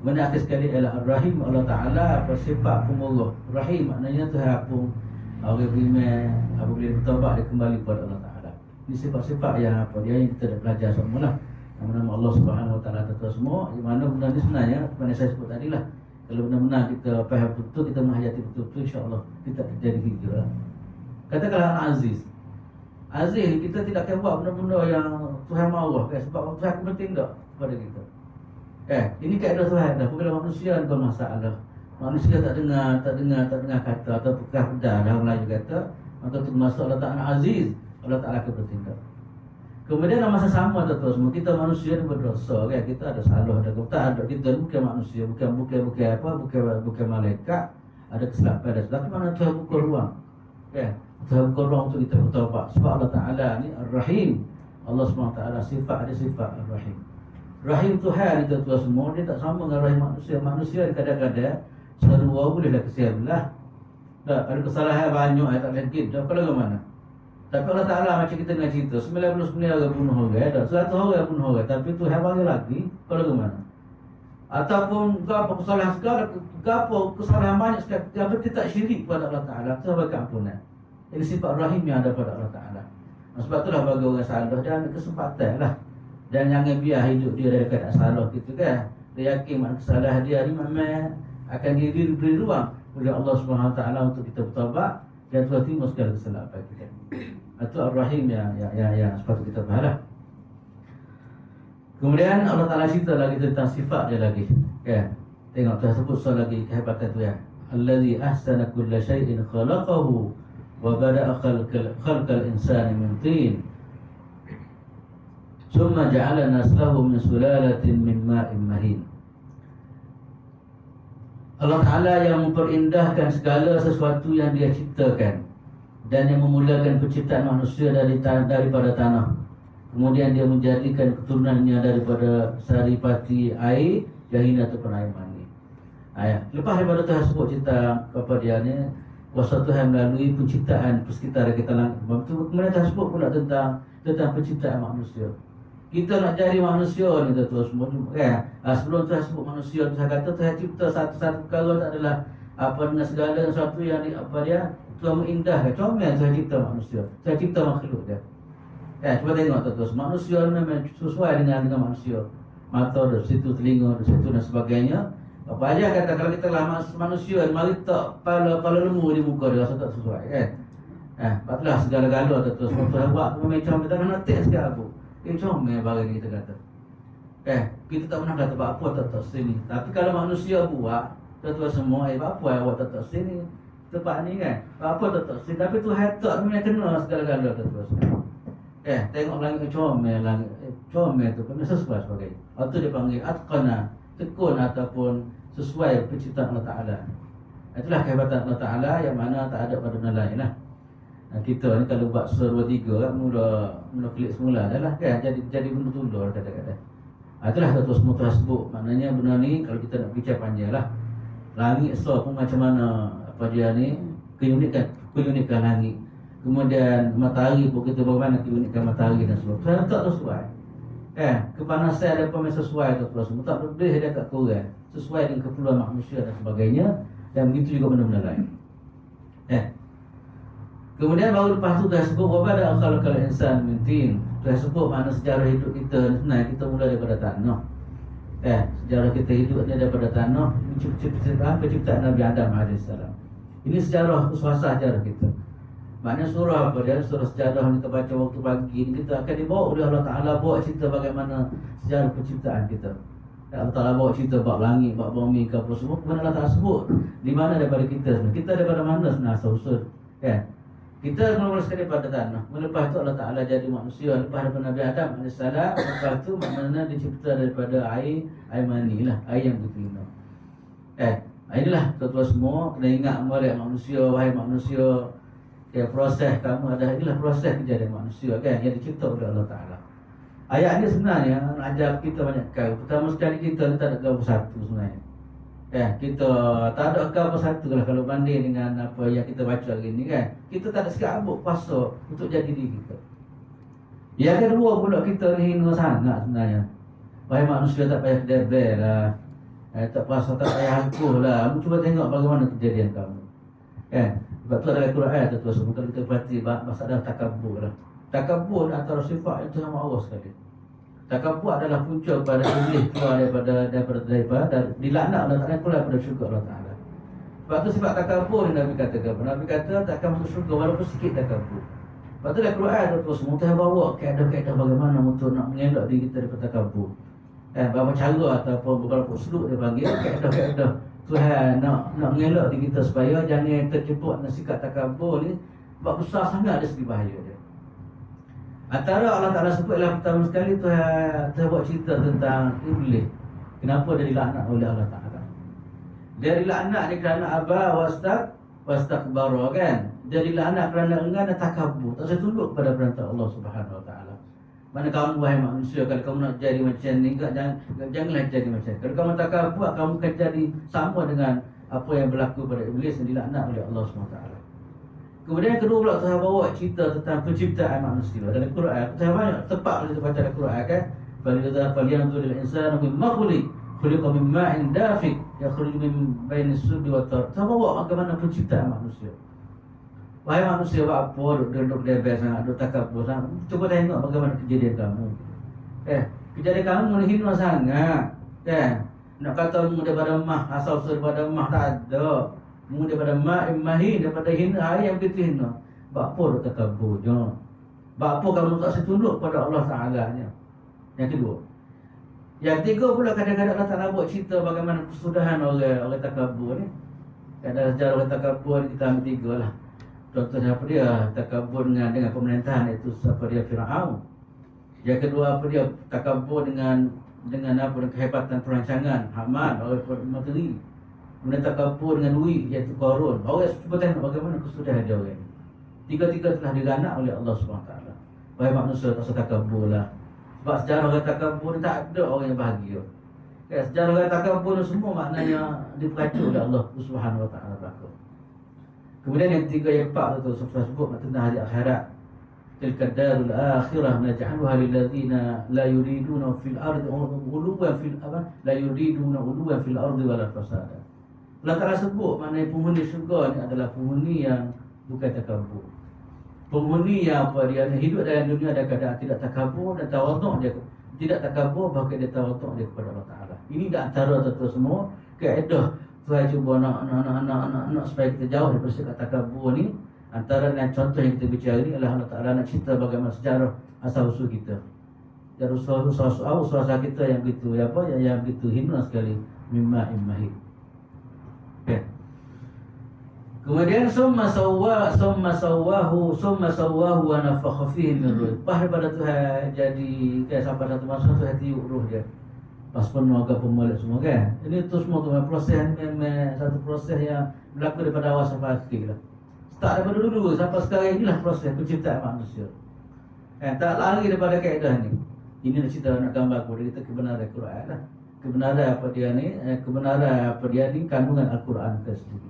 Speaker 1: Kemudian akhir sekali ialah Ar-Rahim Allah Ta'ala, bersifat pemurah. Rahim maknanya Tuhan pun orang beriman apabila bertaubat dia kembali kepada Allah Ta'ala. Ini sifat-sifat yang kita dah belajar semua lah. Nama-nama Allah Subhanahu Wa Ta'ala itu semua. Di mana benda ni sebenarnya seperti saya sebut tadi lah, kalau benar-benar kita faham betul, kita menghayati betul-betul, insya-Allah kita terjadi hijrah. Katakanlah Aziz, kita tidak akan buat benda-benda yang Tuhan mahu, sebab Tuhan akan bertindak kepada kita. Ini keadaan Tuhan dah. Apabila manusia ada masalah, manusia tak dengar kata atau pekah pedah dalam Melayu kata, maka itu masuk Allah Ta'ala Aziz, Allah Ta'ala akan bertindak. Kemudian dalam masa sama tuan semua, kita manusia ni berdosa, kan? Kita ada salah, ada kata, kita bukan manusia, bukan malaikat, ada kesilapan, tapi mana Tuhan buka ruang, kan? Tuhan buka ruang untuk kita bertaubat. Sebab Allah Ta'ala ni Ar-Rahim, Allah SWT sifat Ar-Rahim. Rahim Tuhan itu tuan semua, dia tak sama dengan rahim manusia. Manusia kadang-kadang sedua bolehlah kesian belah. Ada kesalahan banyak, tak lengkit. Kalau ke mana? Tapi Allah Ta'ala macam kita dengan cerita 99 orang bunuh orang, ada 100 orang bunuh orang, tapi Tuhan bagi lagi. Kalau ke mana? Ataupun apa kesalahan segala, kesalahan banyak sekali, tapi tidak syirik kepada Allah Ta'ala, Tuhan bagi ampunan. Ini sifat Rahim yang ada pada Allah Ta'ala. Sebab itulah bagi orang salah, dia ambil kesempatan lah. Dan jangan biar hidup dia dari keadaan salah gitu kan. Dia yakin makna kesalahan dia ni memang akan diberi ruang oleh Allah Subhanahu Taala untuk kita bertaubat dan Tuhan terima segala kesalahan kita. Itu Ar-Rahim yang sepatutnya kita faham lah. Kemudian Allah Ta'ala cerita lagi tentang sifat dia lagi, kan? Tengok Tuhan sebut soal lagi kehebatan tu ya. Allazi ahsana kulla syai'in khalaqahu wa bada'a khalqal insani min tin summa ja'ala naslahu min sulalatin min ma'in mahin. Allah Ta'ala yang memperindahkan segala sesuatu yang dia ciptakan dan yang memulakan penciptaan manusia daripada tanah. Kemudian dia menjadikan keturunannya daripada saripati air, jahin ataupun air mani. Lepas daripada Tuhan sebut cerita kepada dia ni, kuasa Tuhan melalui penciptaan persekitaran kita langit. Kemudian Tuhan sebut pula tentang penciptaan manusia. Kita nak jadi manusia ni tuan semua kan. Sebelum Tuhan sebut manusia, Tuhan kata Tuhan cipta satu-satu perkara tak adalah dengan segala sesuatu yang Tuhan indah ke, comel Tuhan cipta manusia, Tuhan cipta makhluk dia. Cuba tengok terus, manusia memang sesuai dengan manusia. Mata ada situ, telinga ada situ dan sebagainya. Apa aja kata kalau kita lah manusia, mari tak kepala lembu di muka dia, rasa tak sesuai kan. Patutlah segala-gala terus Tuhan buat macam kita nak test ke apa. Comel bagi kita kata. Kita tak pernah kata apa tak sini. Tapi kalau manusia buat, tuan-tuan semua, apa awak tak sini. Tempat ni kan, apa tak sini. Tapi Tuhan tak memang kena segala-gala tuan-tuan. Tengok langit comel tu kena sesuai sebagainya. Itu dia panggil atqana, tekun ataupun sesuai penciptaan Allah Ta'ala. Itulah kehebatan Allah Ta'ala yang mana tak ada pada benda lain lah. Kita ni kalau buat surah 2-3 kan, mula klik semula dah lah kan, jadi benda tulur kadang-kadang. Itulah satu semua tersebut. Maknanya benda ni kalau kita nak bincang panjang lah. Langit so pun macam mana apa dia ni, keunikan langit. Kemudian matahari pun kita bagaimana keunikan matahari dan sebagainya. Tak sesuai. Kepanasan dia pun sesuai tu semua. Tak lebih dia tak kurang. Sesuai dengan keperluan manusia dan sebagainya. Dan begitu juga benda-benda lain. Kemudian baru lepas tu dah sebut wabada khalaqal insan min tin. Dah sebut mana sejarah hidup kita sebenarnya kita mula daripada tanah. Sejarah kita hidup ni daripada tanah, penciptaan Nabi Adam AS. Ini sejarah uswasah sejarah kita. Maknanya surah apa dia? Surah sejarah yang kita baca waktu pagi ni, kita akan dibawa oleh Allah Ta'ala bawa cerita bagaimana sejarah penciptaan kita. Allah Ta'ala bawa cerita bab langit, bab bumi ke apa semua. Kemudian Allah Ta'ala sebut di mana daripada kita sebenarnya. Kita daripada mana sebenarnya asal-usul. Kita mula-mula sekali daripada tanah. Lepas tu Allah Ta'ala jadi manusia. Lepas daripada Nabi Adam AS. Lepas tu maknanya dicipta daripada air mani lah. Air yang berkina. Inilah tuan-tuan semua. Kena ingat manusia, wahai manusia. Proses kamu ada, inilah proses kejadian manusia kan, yang dicipta oleh Allah Ta'ala. Ayat ni sebenarnya ajar kita banyak kali. Pertama sekali kita tak ada kau bersatu sebenarnya. Kita tak ada kau bersatu lah kalau banding dengan apa yang kita baca hari ni kan. Kita tak ada sikap abuk kuasa untuk jadi diri kita. Yang kedua pula kita ni hina sangat sebenarnya. Wahai manusia tak payah kedebel lah. Tak puasa tak payah angkuh lah. Cuba tengok bagaimana kejadian kamu. Sebab tu adalah Quran tu semua. Kalau kita perhati masalah takabur lah. Takabur antara sifat yang Tuhan mahu sekali. Takabur adalah punca pada iblis keluar daripada dilaknat Allah Ta'ala keluar daripada syurga Allah Ta'ala. Sebab tu sifat takabur yang Nabi katakan. Nabi kata tak akan masuk syurga walaupun sikit takabur. Sebab tu adalah Quran tu semua. Tuhan bawa kaedah-kaedah bagaimana untuk nak mengelak diri kita daripada takabur. Beberapa cara ataupun beberapa uslub dia panggil kaedah-kaedah Tuhan nak mengelak diri kita supaya jangan terjebak dengan sikap takabur ni. Sebab besar sangat dari segi bahaya dia. Antara Allah Ta'ala sebut ialah pertama sekali Tuhan buat cerita tentang iblis. Kenapa dia dilaknat oleh Allah Ta'ala. Dia dilaknat ni kerana aba wastakbara kan. Dia dilaknat kerana enggan dan takabur. Tak saya tunduk pada perintah Allah Subhanahu Wa Ta'ala. Mana kamu wahai manusia, kalau kamu nak jadi macam ni, janganlah jadi macam ni. Kalau kamu takabur, kamu akan jadi sama dengan apa yang berlaku pada iblis yang dilaknat oleh Allah SWT. Kemudian yang kedua pula Tuhan bawa cerita tentang penciptaan manusia dalam Quran. Tuhan banyak tepat kalau kita baca dalam Quran kan. Falyanzuril insanu mimma khuliqa min ma'in dafiq yakhruju min baini as-sulbi wat tarab. Tuhan bawa bagaimana penciptaan manusia. Wahai manusia, buat apa duduk lebar sangat, duduk takabur sangat. Cuba tengok bagaimana kejadian kamu. Kejadian kamu menghina sangat. Nak kata mu daripada mah, asal-usul daripada mah tak ada. Mu daripada mahin, daripada hina, air yang begitu hina. Buat apa duduk takabur je. Buat apa kamu tak setunduk pada Allah Ta'ala nya. Yang kedua. Yang tiga pula kadang-kadang Allah Ta'ala buat cerita bagaimana kesudahan orang takabur ni. Kadang sejarah orang takabur ni kita ambil tiga lah. Contohnya apa dia takabur dengan pemerintahan, iaitu siapa dia Firaun. Yang kedua apa dia takabur dengan apa, dengan kehebatan perancangan Haman oleh menteri. Kemudian takabur dengan duit, iaitu Qarun. Orang cuba tengok bagaimana kesudahan dia orang. Tiga-tiga telah dilaknat oleh Allah SWT. Wahai manusia, tak usah takabur lah. Sebab sejarah orang takabur ni tak ada orang yang bahagia. Sejarah orang takabur ni semua maknanya diperacun oleh Allah SWT belakang. Kemudian yang tiga yang empat tu sebut tentang hari akhirat. Tilka darul akhirah naj'aluha lil ladzina la yuriduna fil ardi uluwan fil ardi wala fasada. Allah Ta'ala sebut maknanya penghuni syurga ni adalah penghuni yang bukan takabur. Penghuni yang apa dia hidup dalam dunia ada keadaan tidak takabur dan tawaduk, dia tidak takabur bahkan dia tawaduk dia kepada Allah Taala. Ini di antara tuan semua kaedah Tuhan cuba nak supaya kita jauh daripada sikap takabur ni. Antara dengan contoh yang kita bicara ni adalah Allah Taala nak cerita bagaimana sejarah asal usul kita. Dan usaha kita yang begitu yang begitu hina sekali, mimma imahid. Okay. Kemudian summa sawwahu wa nafakha fihi min ruh. Lepas daripada Tuhan jadi sampai satu masa Tuhan tiup roh dia. Pas penuh agak pemalik semua kan. Ini tu semua tu proses satu proses yang berlaku daripada awal sampai akhir lah. Start daripada dulu sampai sekarang, inilah proses penciptaan manusia. Tak lari daripada kaedah ni. Ini nak cerita, nak gambar kepada kita kebenaran Quran lah. Kebenaran apa dia ni kandungan Al-Quran ke sendiri.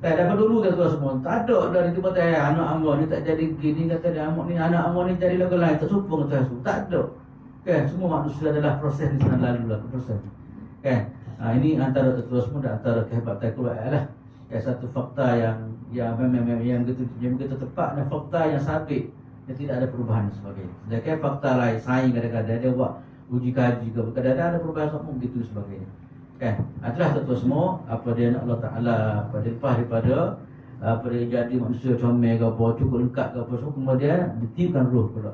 Speaker 1: Daripada dulu kata semua, tak ada dari tiba-tiba anak amor ni tak jadi gini, kata dia anak amor ni jadi lagu lain, tak supung kata semua. Tak ada. Kan semua manusia adalah proses di sana lalu lah proses. Kan? Ini antara tetua semua dan antara kehebatan Quran lah. Satu fakta yang begitu tepat dan fakta yang sabit. Tidak ada perubahan dan sebagainya. Sedangkan fakta lain, sains kadang-kadang dia buat uji kaji ke, kadang-kadang ada perubahan semua begitu dan sebagainya. Kan? Itulah tentu semua apa dia nak Allah Ta'ala pada lepas daripada apa dia jadi manusia comel ke apa, cukup lengkap ke apa semua, kemudian ditiupkan roh pula.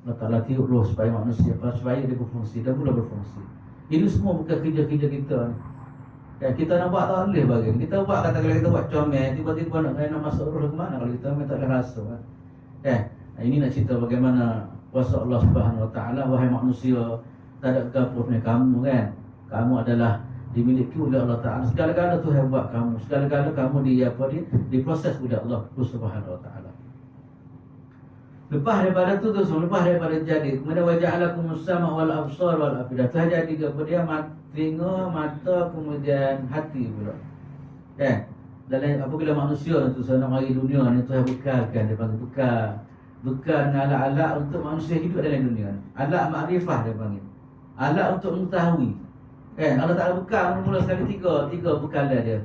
Speaker 1: Allah Ta'ala tiup roh supaya manusia supaya dia berfungsi, dia mula berfungsi. Ini semua bukan kerja-kerja kita ni. Kan? Kita nak buat tak boleh bagi. Kita buat katakanlah kita buat comel, tiba-tiba nak masuk roh ke mana kalau kita tak ada rasa kan. Kan? Ini nak cerita bagaimana kuasa Allah Subhanahu Wa Taala. Wahai manusia, tak ada gapo punya kamu kan. Kamu adalah dimiliki oleh Allah Taala. Segala-gala Tuhan buat kamu. Segala-gala kamu diproses oleh Allah Subhanahu Wa Taala. Lepas daripada tu lepas daripada jadi, kemudian waja'alakumus sama' wal absar wal afidah. Tuhan jadi kepada telinga, mata, kemudian hati pula. Kan? Dalam apabila manusia tu nak mari dunia ni Tuhan bekalkan, dia panggil bekal dengan alat-alat untuk manusia hidup dalam dunia ni. Alat makrifah dia panggil. Alat untuk mengetahui. Kan? Allah Ta'ala bekal mula sekali tiga bekalan dia.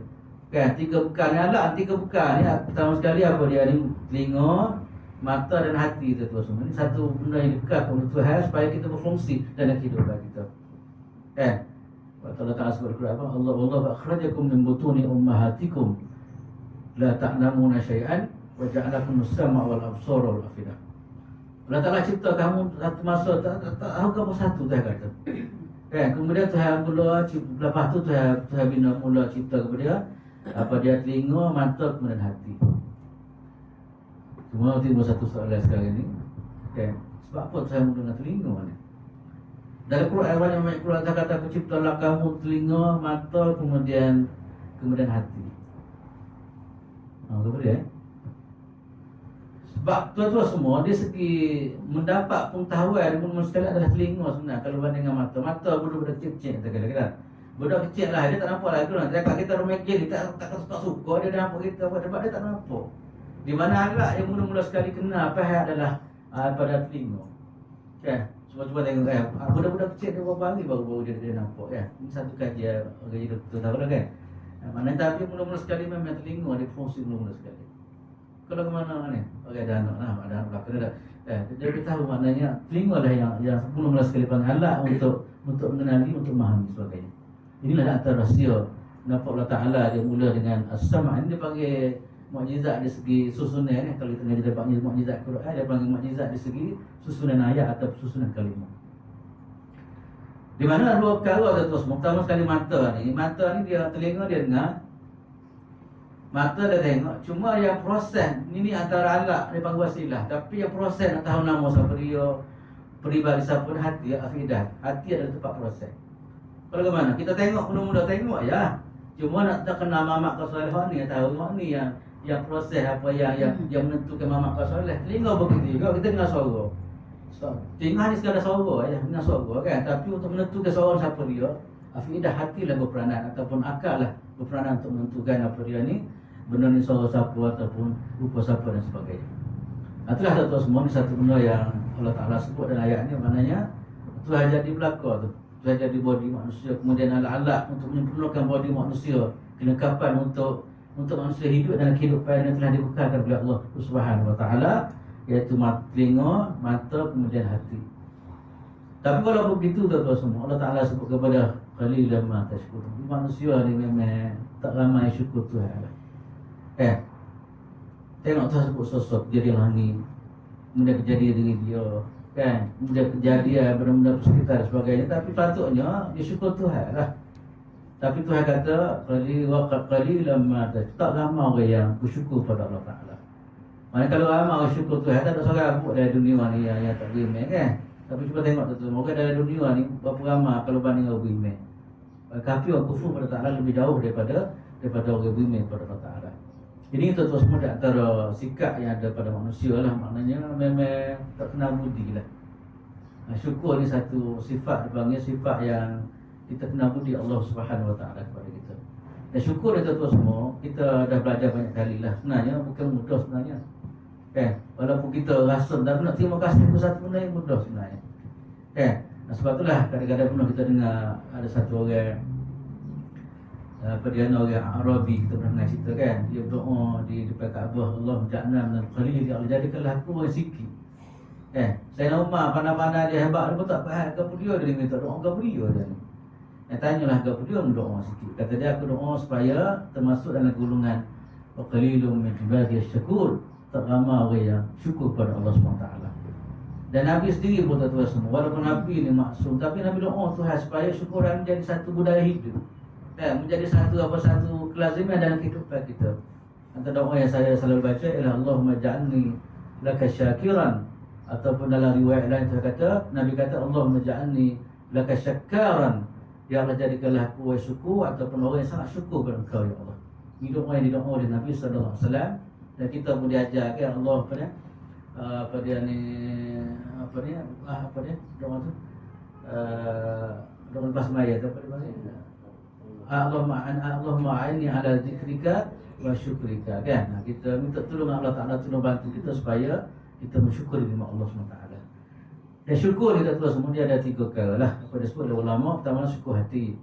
Speaker 1: Kan? Tiga bekal ni alat, tiga bekal ni. Pertama sekali apa dia ni? Telinga, mata dan hati tu semua. Ini satu benda yang dibekalkan oleh Tuhan supaya kita berfungsi dalam kehidupan kita. Kan? Allah Ta'ala sebut Al-Quran apa? Allah akhrajakum min butuni ummahatikum la ta'lamuna syai'an wa ja'alakumus sama' wal absara wal afidah. Allah Ta'ala cipta kamu satu masa tak tahu apa satu Tuhan kata. Kan? Kemudian Tuhan mula lepas tu Tuhan bina mula cipta kepada apa dia telinga, mata, kemudian hati. Semua timbul satu soalan sekarang ni. Kan? Sebab apa Tuhan mula dengan telinga ni? Dalam Quran banyak Quran kata aku ciptalah kamu telinga, mata, kemudian hati. Apa dia? Sebab tuan-tuan semua dari segi mendapat pengetahuan mula sekali adalah telinga sebenarnya kalau banding dengan mata. Mata budak-budak kecil kata-kata. Budak kecil lah, dia tak nampak lagi orang. Dia kat kita remaja ni tak suka dia nampak kita sebab dia tak nampak. Di mana alat yang mula-mula sekali kena apa adalah pada telinga. Kan? Cuba tengok kan. Budak-budak kecil dia berapa hari baru dia nampak kan. Ini satu kajian doktor tahu lah kan. Mana tapi mula-mula sekali memang telinga dia fungsi mula-mula sekali. Kalau ke mana ni? Pakai ada anak lah, ada anak belakang dah. Dia tahu maknanya telinga lah yang mula-mula sekali panggil alat untuk mengenali, untuk memahami sebagainya. Inilah antara rahsia. Nampak Allah Ta'ala dia mula dengan as-sama'. Ini dia panggil mukjizat dari segi susunan ni. Kalau kita ngaji dia panggil mukjizat Quran, dia panggil mukjizat dari segi susunan ayat atau susunan kalimah. Di mana dua perkara ada terus. Pertama sekali mata ni dia telinga dia dengar, mata dia tengok. Cuma yang proses ni antara alat dia panggil wasilah. Tapi yang proses nak tahu nama siapa dia, peribadi siapa, hati, afidah. Hati adalah tempat proses. Kalau ke mana? Kita tengok mula-mula tengok ya. Cuma nak kenal mamak kesolehan ni, tahu mak ni yang proses apa yang menentukan mamak kesoleh. Telinga begitu juga, kita dengar suara. Telinga ni sekadar suara ya, dengar suara kan. Tapi untuk menentukan suara siapa dia, afidah hatilah berperanan ataupun akal lah berperanan untuk menentukan apa dia ni, benda ni suara siapa ataupun rupa siapa dan sebagainya. Itulah satu semua ni satu benda yang Allah Ta'ala sebut dalam ayat ni, maknanya Tuhan jadi belaka tu. Tuhan jadi body manusia, kemudian alat-alat untuk menyempurnakan body manusia, kelengkapan untuk untuk manusia hidup dalam kehidupan yang telah dibukakan oleh Allah Subhanahu wa taala, iaitu telinga, mata, kemudian hati. Tapi kalau begitu tuan-tuan semua, Allah Taala sebut kepada qalilan ma tashkurun. Manusia ni memang tak ramai syukur Tuhan lah. Tengok Tuhan sebut sosok dia di langit, kemudian kejadian dengan dia, kan? Kemudian kejadian benda-benda sekitar sebagainya. Tapi patutnya dia syukur Tuhan lah. Tapi Tuhan kata qalilan ma tashkurun. Tak ramai orang yang bersyukur pada Allah Taala. Maksudnya kalau ramai orang syukur Tuhan, tak ada seorang pun dari dunia ni yang tak beriman, kan? Tapi cuba tengok tuan-tuan, orang dalam dunia ni berapa ramai kalau banding orang beriman. Kafir orang kufur pada Ta'ala lebih jauh daripada orang beriman pada Allah Ta'ala. Ini tuan-tuan semua di antara sikap yang ada pada manusia lah. Maknanya memang tak kenal budi lah. Syukur ni satu sifat, dipanggil sifat yang kita kenal budi Allah Subhanahu wa Ta'ala kepada kita. Dan syukur ni tuan-tuan semua, kita dah belajar banyak kali lah. Sebenarnya bukan mudah sebenarnya. Walaupun kita rasa dan nak terima kasih itu satu benda yang mudah sebenarnya. Sebab itulah kadang-kadang pernah kita dengar ada satu orang orang Arabi, kita pernah dengar cerita kan, dia berdoa di depan Kaabah, Allah ja'alna minal qalil, ya Allah jadikanlah aku orang sikit. Saya Umar pandai-pandai dia hebat, dia pun tak faham apa dia minta doa apa dia ni. Tanyalah apa dia berdoa sikit. Kata dia, aku doa supaya termasuk dalam golongan qalilun min ibadiyas syakur. Tak ramai orang yang syukur pada Allah SWT. Dan Nabi sendiri pun tuan-tuan semua, walaupun Nabi ni maksum, tapi Nabi doa Tuhan supaya syukuran menjadi satu budaya hidup, menjadi satu kelaziman dalam kehidupan kita. Antara doa yang saya selalu baca ialah Allahumma ja'alni laka syakiran, ataupun dalam riwayat lain Tuhan kata, Nabi kata Allahumma ja'alni laka syakaran, ya Allah jadikanlah aku orang syukur ataupun orang yang sangat syukur kepada Engkau ya Allah. Ini doa yang didoa oleh Nabi SAW. Dan kita pun diajar kan Allah doa tu doa lepas maya tu apa dia Allahumma a'inni ala zikrika wa syukrika, kan? Kita minta tolong Allah Ta'ala, tolong bantu kita supaya kita mensyukuri nikmat Allah SWT. Dan syukur ni tuan-tuan semua dia ada 3 perkara lah. Apa disebut oleh ulama, pertama syukur hati.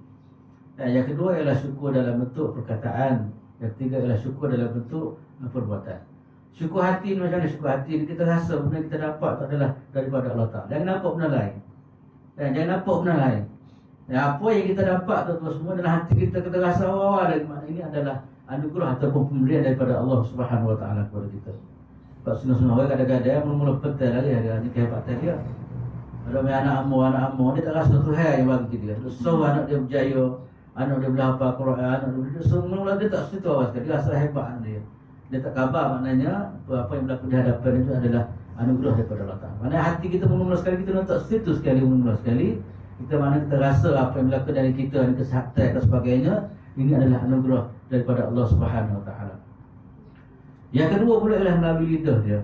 Speaker 1: Dan yang kedua ialah syukur dalam bentuk perkataan. Yang ketiga ialah syukur dalam bentuk perbuatan. Syukur hati ni macam mana syukur hati ni? Kita rasa benda kita dapat tak adalah daripada Allah Ta'ala. Jangan nampak benda lain. Jangan nampak benda lain. Dan apa yang kita dapat tuan-tuan semua dalam hati kita, kita rasa awal ini adalah anugerah ataupun pemberian daripada Allah Subhanahu wa Ta'ala kepada kita. Sebab senang-senang orang kadang-kadang mula-mula petai lagi ada kehebatan dia. Ada anak amor dia tak rasa Tuhan yang bagi dia. So anak dia berjaya, anak dia berhafal Quran, anak dia semula dia tak setuju awal sekali. Dia rasa hebat dia. Dia tak khabar, maknanya apa yang berlaku di hadapan itu adalah anugerah daripada Allah Ta'ala. Maknanya hati kita mula-mula sekali, kita tak setuju sekali mula-mula sekali. Kita mana kita rasa apa yang berlaku dari kita, dari kesehatan dan sebagainya, ini adalah anugerah daripada Allah Subhanahu wa Ta'ala. Yang kedua pula ialah melalui lidah dia.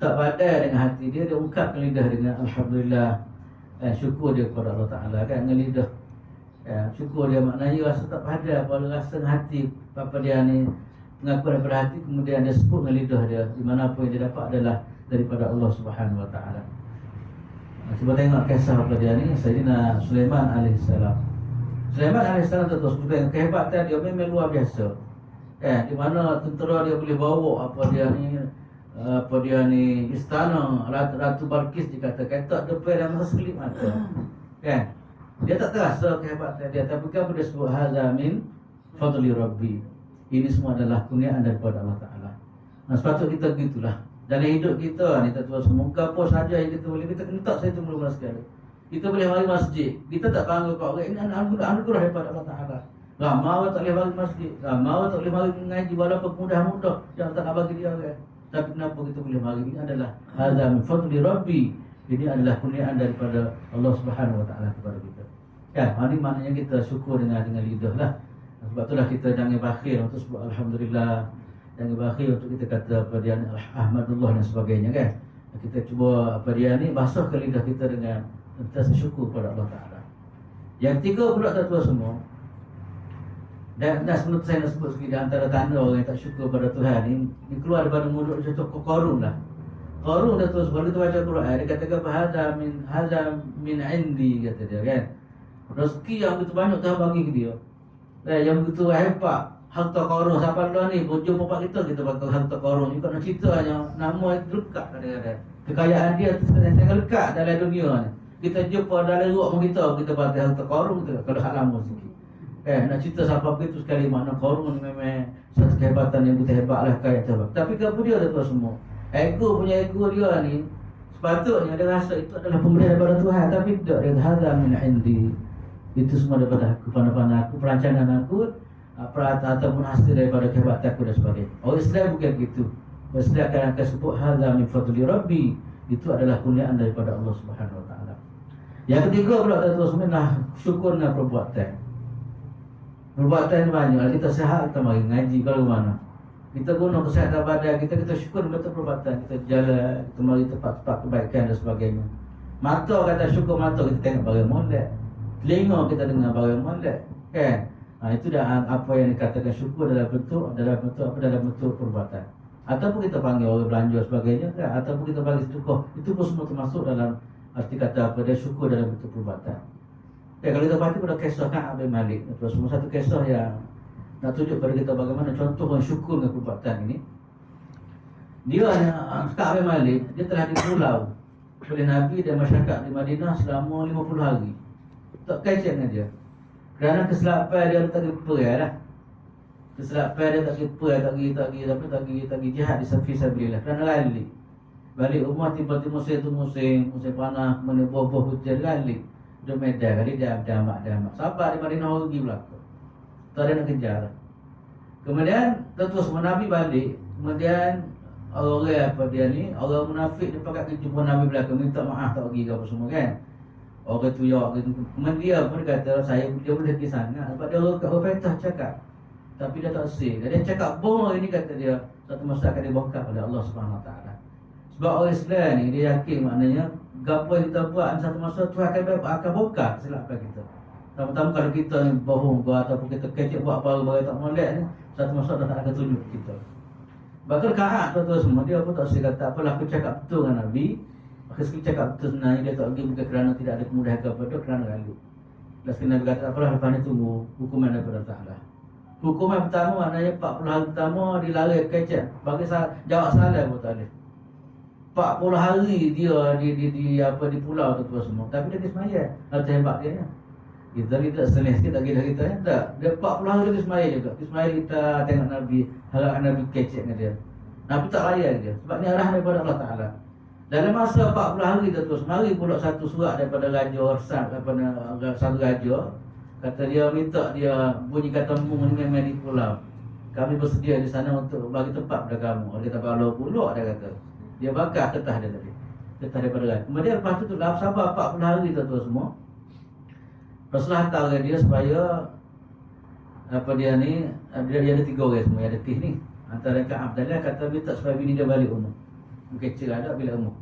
Speaker 1: Tak padai dengan hati dia, dia ungkapkan lidah dengan Alhamdulillah, syukur dia kepada Allah Ta'ala, kan, dengan lidah. Syukur dia maknanya rasa tak padai, kalau rasa dengan hati apa dia ni mengaku daripada hati, kemudian dia sebut dengan lidah dia, di mana apa yang dia dapat adalah daripada Allah Subhanahu wa Ta'ala. Cuba tengok kisah apa dia ni, Sayyidina Sulaiman alaihissalam. Sulaiman alaihissalam tu sebutkan kehebatan dia memang luar biasa. Di mana tentera dia boleh bawa apa dia ni istana Ratu Balqis dikatakan tak depan dalam masa sekelip mata. Kan? Dia tak terasa kehebatan dia, tapi kan dia sebut hadza min fadli rabbi. Ini semua adalah kurniaan daripada Allah Ta'ala. Nah, sepatutnya kita begitulah. Dalam hidup kita ni, tuan-tuan semua, apa saja yang kita boleh, kita kena tak saya tu mula-mula sekali. Kita boleh mari masjid, kita tak bangga kat orang, ini anugerah daripada Allah Ta'ala. Ramai orang tak boleh mari masjid, ramai orang tak boleh mari mengaji, walaupun mudah-mudah yang tak nak bagi dia orang. Tapi kenapa kita boleh mari? Ini adalah hadza min fadli rabbi. Ini adalah kurniaan daripada Allah Subhanahu wa Ta'ala kepada kita. Ya, ini maknanya kita syukur dengan lidah lah. Sebab itulah kita jangan bakhil untuk sebut Alhamdulillah, jangan bakhil untuk kita kata apa dia Ahmadullah dan sebagainya, kan. Kita cuba apa dia ni basahkan lidah kita dengan sentiasa syukur kepada Allah Ta'ala. Yang ketiga pula tuan-tuan semua, dan sebelum saya nak sebut sikit antara tanda orang yang tak syukur pada Tuhan ni keluar daripada mulut contoh Qarun lah. Qarun dah terus kalau kita baca Quran, dia katakan hadza min indi, kata dia, kan. Rezeki yang begitu banyak Tuhan bagi ke dia. Yang begitu hebat, harta karun siapa dulu ni pun jumpa pak kita pakai harta karun juga nak cerita hanya nama itu lekat kadang-kadang kekayaan dia sangat lekat dalam dunia ni. Kita jumpa dalam ruang kita pakai harta karun kita kalau hal lama sikit. Nak cerita siapa begitu sekali makna karun ni memang satu kehebatan yang betul hebat lah kaya coba. Tapi kepada dia tu semua. Ego punya ego dia ni sepatutnya dia rasa itu adalah pemberian daripada Tuhan, tapi tidak, dia hadza min indi. Itu semua daripada aku, pandang-pandang aku, perancangan aku, ataupun hasil daripada kehebatan aku dan sebagainya. Orang Islam bukan begitu. Orang Islam akan sebut hadza min fadli rabbi. Itu adalah kurniaan daripada Allah Subhanahu Wa Taala. Yang ketiga pula tuan-tuan, syukur dengan perbuatan. Perbuatan ni banyak. Kita sihat, kita mari ngaji kalau mana. Kita guna kesihatan badan kita syukur betul perbuatan. Kita jalan, kita mari tempat-tempat kebaikan dan sebagainya. Mata kata syukur mata, kita tengok barang molek. Telinga kita dengar barang molek. Kan? Itu dah apa yang dikatakan syukur dalam bentuk perbuatan. Ataupun kita panggil orang belanja sebagainya kan? Ataupun kita bagi sedekah. Itu pun semua termasuk dalam arti kata apa, dia syukur dalam bentuk perbuatan. Kalau kita baca pada kisah Ka'ab bin Malik, semua satu kisah yang nak tunjuk kepada kita bagaimana contoh orang syukur dengan perbuatan ini. Dia Ka'ab bin Malik, dia telah dipulau oleh Nabi dan masyarakat di Madinah selama 50 hari. Tak kecil dengan dia. Kerana kesilapan dia tak diperaya lah. Kesilapan dia tak diperaya, tak pergi jihad di sabilillah. Kerana lali. Balik rumah tiba-tiba musim panas, kemudian buah-buah hujan lali. Dia medan, kali dia damak. Sahabat di Madinah rugi belakang. Tak ada nak kejar. Kemudian terus Nabi balik. Kemudian orang apa dia ni, orang munafik dia pakai jumpa Nabi belakang, minta maaf tak pergi ke apa semua kan. Orang tu gitu. Kemudian dia pun kata dia boleh pergi sana sebab dia orang fetah cakap. Tapi dia tak say. Dia cakap bom hari ni kata dia satu masa akan dibongkar oleh Allah Subhanahu Wa Taala. Sebab orang Islam ni dia yakin maknanya gapo yang kita buat satu masa Tuhan akan bongkar kesilapan kita. Pertama kalau kita ni bohong ataupun kita kecil buat baru-baru tak molek ni, satu masa dah tak akan tunjuk kita. Bahkan Ka'ab tu semua dia pun tak usah kata apalah aku cakap betul dengan Nabi. Maka sekali cakap betul sebenarnya dia tak pergi bukan kerana tidak ada kemudahan kepada kerana lalu. Dan sekali Nabi kata apalah lepas ni tunggu hukuman daripada Ta'ala. Hukuman pertama maknanya 40 hari pertama dilari kecil. Bagi jawab salah pun tak boleh. 40 hari dia di pulau tu semua. Tapi dia dismayah. Itu hebat dia. Kita senang sikit tak kira kita tak. Dia 40 hari dia dismayah juga. Dismayah kita tengok Nabi, harap Nabi kecil dengan dia. Nabi tak layan dia. Sebab ni arahan daripada Allah Ta'ala. Dalam masa 40 hari terus mari pula satu surat daripada Raja Orsan, daripada satu raja. Kata dia minta dia bunyikan tembung ni memang di pulau. Kami bersedia di sana untuk bagi tempat pada kamu. Dia kata kalau pulak dia kata. Dia bakar ketah dia tadi. Ketah daripada raja. Kemudian lepas tu sabar 40 hari terus semua. Rasulullah hantar dia supaya apa dia ni, dia ada 3 orang semua yang ada tih ni. Antara Ka'ab Abdullah kata minta supaya bini dia balik umur. Kecil ada bila umur.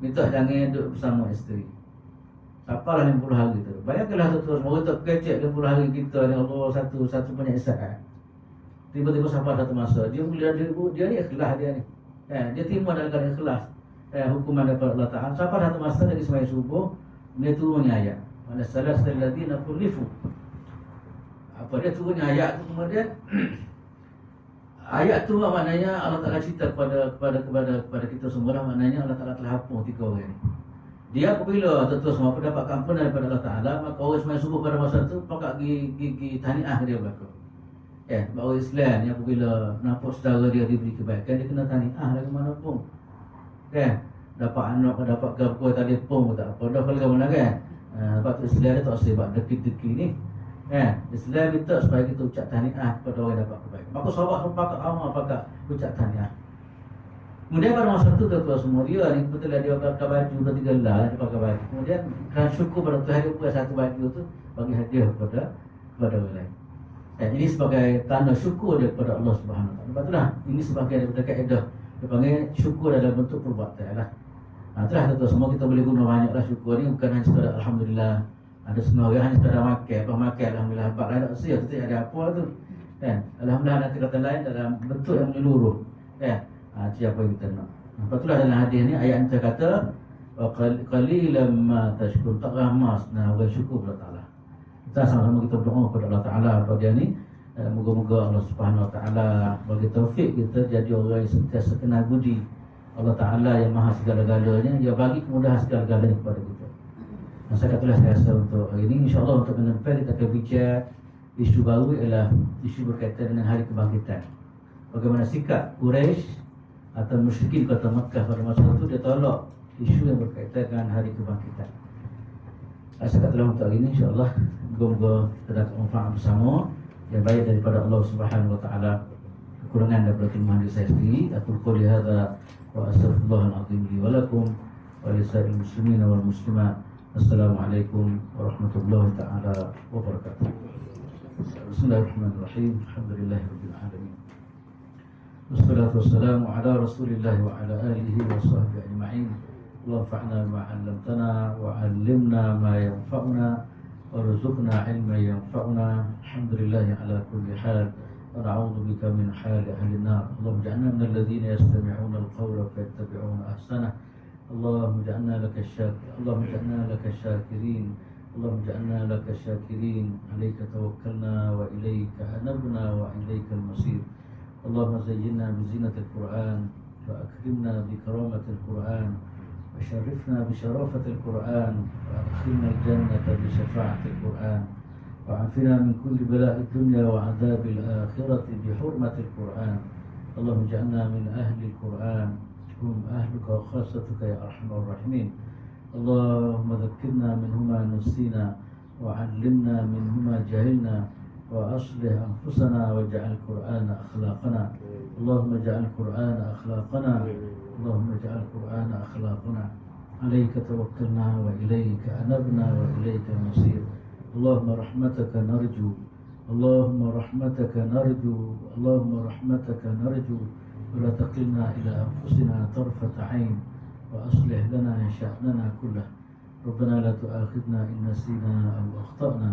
Speaker 1: Minta jangan duduk bersama isteri. Sapalah 50 hari tu. Bayangkanlah tu semua orang tak kecil 50 hari kita ni Allah satu penyiksaan. Tiba-tiba sampai satu masa dia ni ikhlas dia ni. Dia terima dalam keadaan ikhlas. Hukuman daripada Allah Ta'ala. Sampai satu masa dari sembahyang subuh dia turunnya ayat. Mana salasal ladina kullifu. Apa dia turunnya ayat tu kemudian ayat tu maknanya Allah Ta'ala cerita kepada kita semua lah, maknanya Allah Ta'ala telah hapus 3 orang ni. Dia apabila terus semua dapat ampunan daripada Allah Ta'ala, maka orang sembahyang subuh pada masa tu pakat gigi tahniah dia belakang. Orang Islam ni apabila nampak saudara dia diberi kebaikan, dia kena tahniah lagi mana pun. Dapat anak, dapat gabung telefon tak apa, dah kalau mana kan. Lepas tu Islam dia tak usah buat deki-deki ni. Islam minta supaya kita ucap tahniah kepada orang yang dapat kebaikan. Maka sahabat pun pakat ucap tahniah. Kemudian pada masa tu tuan-tuan semua dia ni betul dia pakai baju dah 3 lah dia pakai baju. Kemudian kerana syukur pada Tuhan dia buat satu baju tu bagi hadiah kepada orang lain. Ini sebagai tanda syukur dia kepada Allah Subhanahu Wa Taala. Sebab itulah ini sebagai daripada kaedah dia panggil syukur dalam bentuk perbuatan lah. Itulah tuan-tuan semua kita boleh guna banyaklah syukur ni, bukan hanya sekadar alhamdulillah. Ada setengah orang hanya sekadar makan alhamdulillah, hamba lain tak sia tak ada apa tu. Alhamdulillah nanti kata lain dalam bentuk yang menyeluruh. Siapa yang kita nak. Lepas itulah dalam hadis ni ayat yang kata qalilan ma tashkur, tak ramai orang syukur kepada Allah. Kita sama-sama kita berdoa kepada Allah Ta'ala pada dia ni Moga-moga Allah Subhanahu Wa Taala bagi taufik kita jadi orang yang sentiasa kenal budi Allah Taala yang maha segala-galanya, yang bagi kemudahan segala-galanya kepada kita. Dan saya katalah saya rasa untuk hari ini, insyaAllah untuk menempat kita akan bicara isu baru ialah isu berkaitan dengan hari kebangkitan. Bagaimana sikap Quraisy atau musyrikin kota Makkah pada masa itu dia tolak isu yang berkaitan dengan hari kebangkitan. Saya katalah untuk hari ini, insyaAllah moga-moga kita dapat manfaat bersama yang baik daripada Allah Subhanahu Wa Taala. Kekurangan daripada kelemahan diri saya sendiri. Aku qouli hadza wa astaghfirullahal azim li wa lakum wa lisa'il muslimin wal muslimat. Assalamualaikum warahmatullahi taala wabarakatuh. Bismillahirrahmanirrahim. Alhamdulillahirabbil alamin. Wassalatu wassalamu ala Rasulillah wa ala alihi wa sahbihi ajma'in. Allahumma fa'na bima 'allamtana wa 'allimna ma yanfa'una warzuqna 'ilman yanfa'una. Alhamdulillah ala kulli hal. ونعوذ بك من حال أهل النار. اللهم اجعلنا من الذين يستمعون القول فيتبعون أحسنه. اللهم اجعلنا لك الشاكرين. اللهم اجعلنا لك الشاكرين. عليك توكلنا وإليك أنبنا وإليك المصير. اللهم زينا بزينة القرآن وأكرمنا بكرامة القرآن وشرفنا بشرافة القرآن وأدخلنا الجنة بشفاعة القرآن وعافنا من كل بلاء الدنيا وعذاب الآخرة بحرمة القرآن. اللهم اجعلنا من أهل القرآن هم أهلك وخاصتك يا أرحم الراحمين. اللهم ذكرنا منهما نسينا وعلمنا منهما جهلنا وأصلح أنفسنا واجعل القرآن أخلاقنا. اللهم اجعل القرآن أخلاقنا. اللهم اجعل القرآن أخلاقنا. عليك توكلنا وإليك أنبنا وإليك المصير. اللهم رحمتك نرجو. اللهم رحمتك نرجو. اللهم رحمتك نرجو. ولا تقلنا إلى أنفسنا طرفة عين وأصلح لنا شأننا كله. ربنا لا تؤاخذنا إن نسينا أو أخطأنا.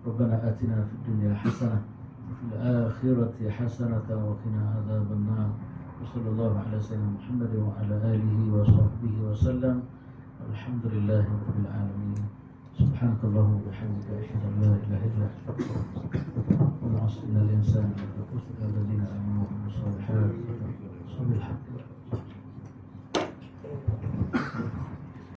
Speaker 1: ربنا آتنا في الدنيا حسنة وفي الآخرة حسنة وقنا عذاب النار. وصلى الله على سيدنا محمد وعلى آله وصحبه وسلم. الحمد لله رب العالمين. سبحانك اللهم وبحمدك أشهد أن لا إله إلا أنت والعصر إن الإنسان لفي خسر الذين آمنوا وعملوا الصالحات.